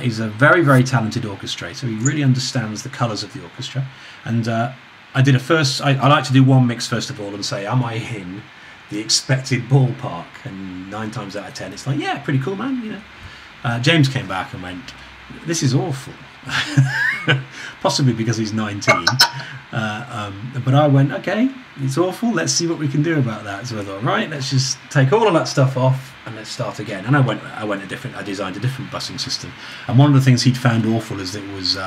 He's a very, very talented orchestrator. He really understands the colours of the orchestra. And I did I like to do one mix first of all and say, am I in the expected ballpark? And 9 times out of 10, it's like, yeah, pretty cool, man. You know. James came back and went, this is awful. Possibly because he's 19. But I went, okay, it's awful, let's see what we can do about that. So I thought, right, let's just take all of that stuff off and let's start again. And I designed a different bussing system. And one of the things he'd found awful is that it was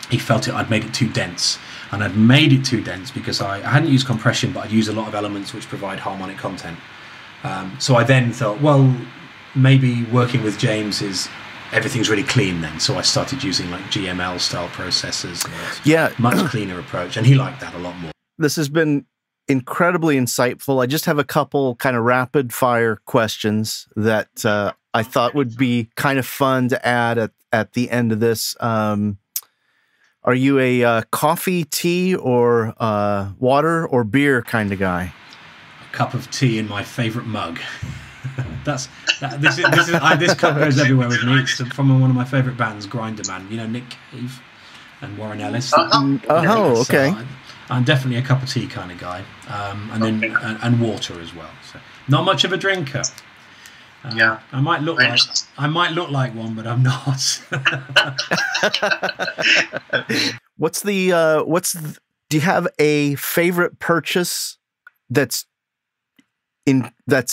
he felt I'd made it too dense. And I'd made it too dense because I hadn't used compression, but I'd used a lot of elements which provide harmonic content. So I then thought, well, maybe working with James everything's really clean then. So I started using like GML style processors. Much cleaner approach. And he liked that a lot more. This has been incredibly insightful. I just have a couple kind of rapid fire questions that I thought would be kind of fun to add at the end of this. Are you a coffee, tea, or water or beer kind of guy? A cup of tea in my favorite mug. This cup goes everywhere with me. It's from one of my favourite bands, Grinder Man. You know, Nick Cave and Warren Ellis. Okay. So I'm definitely a cup of tea kind of guy, and water as well. So not much of a drinker. I might look like one, but I'm not. Do you have a favorite purchase that's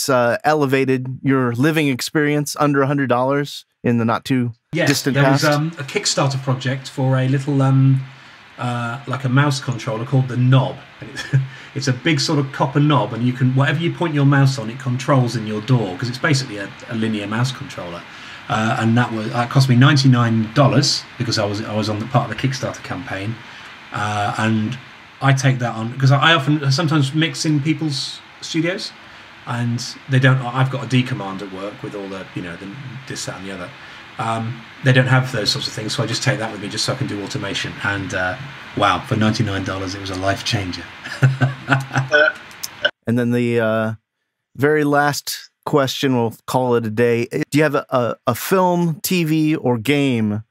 elevated your living experience under $100 in the not too distant past? There was a Kickstarter project for a little like a mouse controller called the Knob. And it's a big sort of copper knob, and you can, whatever you point your mouse on, it controls in your door because it's basically a linear mouse controller. And that cost me $99 because I was on the part of the Kickstarter campaign, and I take that on because I sometimes mix in people's studios. And they don't. I've got a D command at work with all the this, that, and the other. They don't have those sorts of things, so I just take that with me just so I can do automation. And wow, for $99, it was a life changer. And then the very last question, we'll call it a day. Do you have a film, TV, or game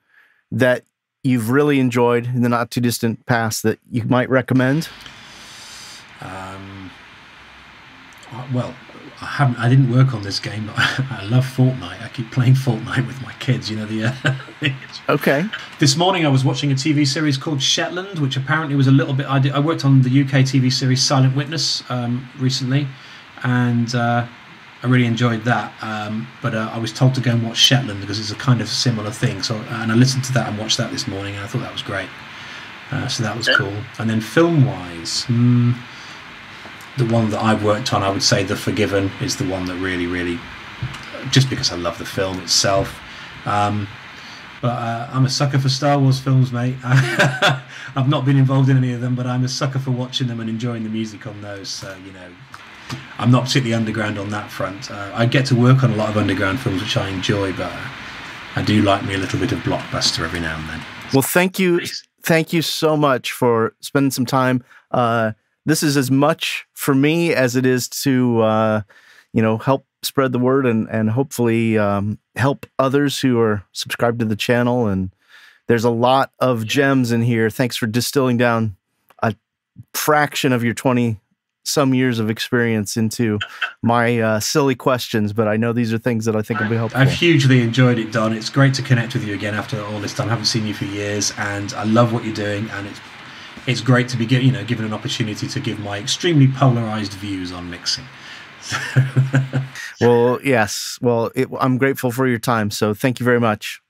that you've really enjoyed in the not too distant past that you might recommend? Well, I didn't work on this game, but I love Fortnite. I keep playing Fortnite with my kids. You know Okay. This morning I was watching a TV series called Shetland, which apparently was a little bit. I worked on the UK TV series Silent Witness recently, and I really enjoyed that. But I was told to go and watch Shetland because it's a kind of similar thing. So, and I listened to that and watched that this morning, and I thought that was great. So that was cool. And then film-wise. The one that I've worked on, I would say The Forgiven is the one that really, really, just because I love the film itself. But I'm a sucker for Star Wars films, mate. I've not been involved in any of them, but I'm a sucker for watching them and enjoying the music on those. So, I'm not particularly underground on that front. I get to work on a lot of underground films, which I enjoy, but I do like me a little bit of blockbuster every now and then. Well, thank you. Thank you so much for spending some time. This is as much for me as it is to, help spread the word and hopefully help others who are subscribed to the channel. And there's a lot of gems in here. Thanks for distilling down a fraction of your 20-some years of experience into my silly questions. But I know these are things that I think will be helpful. I've hugely enjoyed it, Don. It's great to connect with you again after all this time. I haven't seen you for years, and I love what you're doing. And it's great to be given an opportunity to give my extremely polarized views on mixing. Well, yes. Well, I'm grateful for your time. So thank you very much.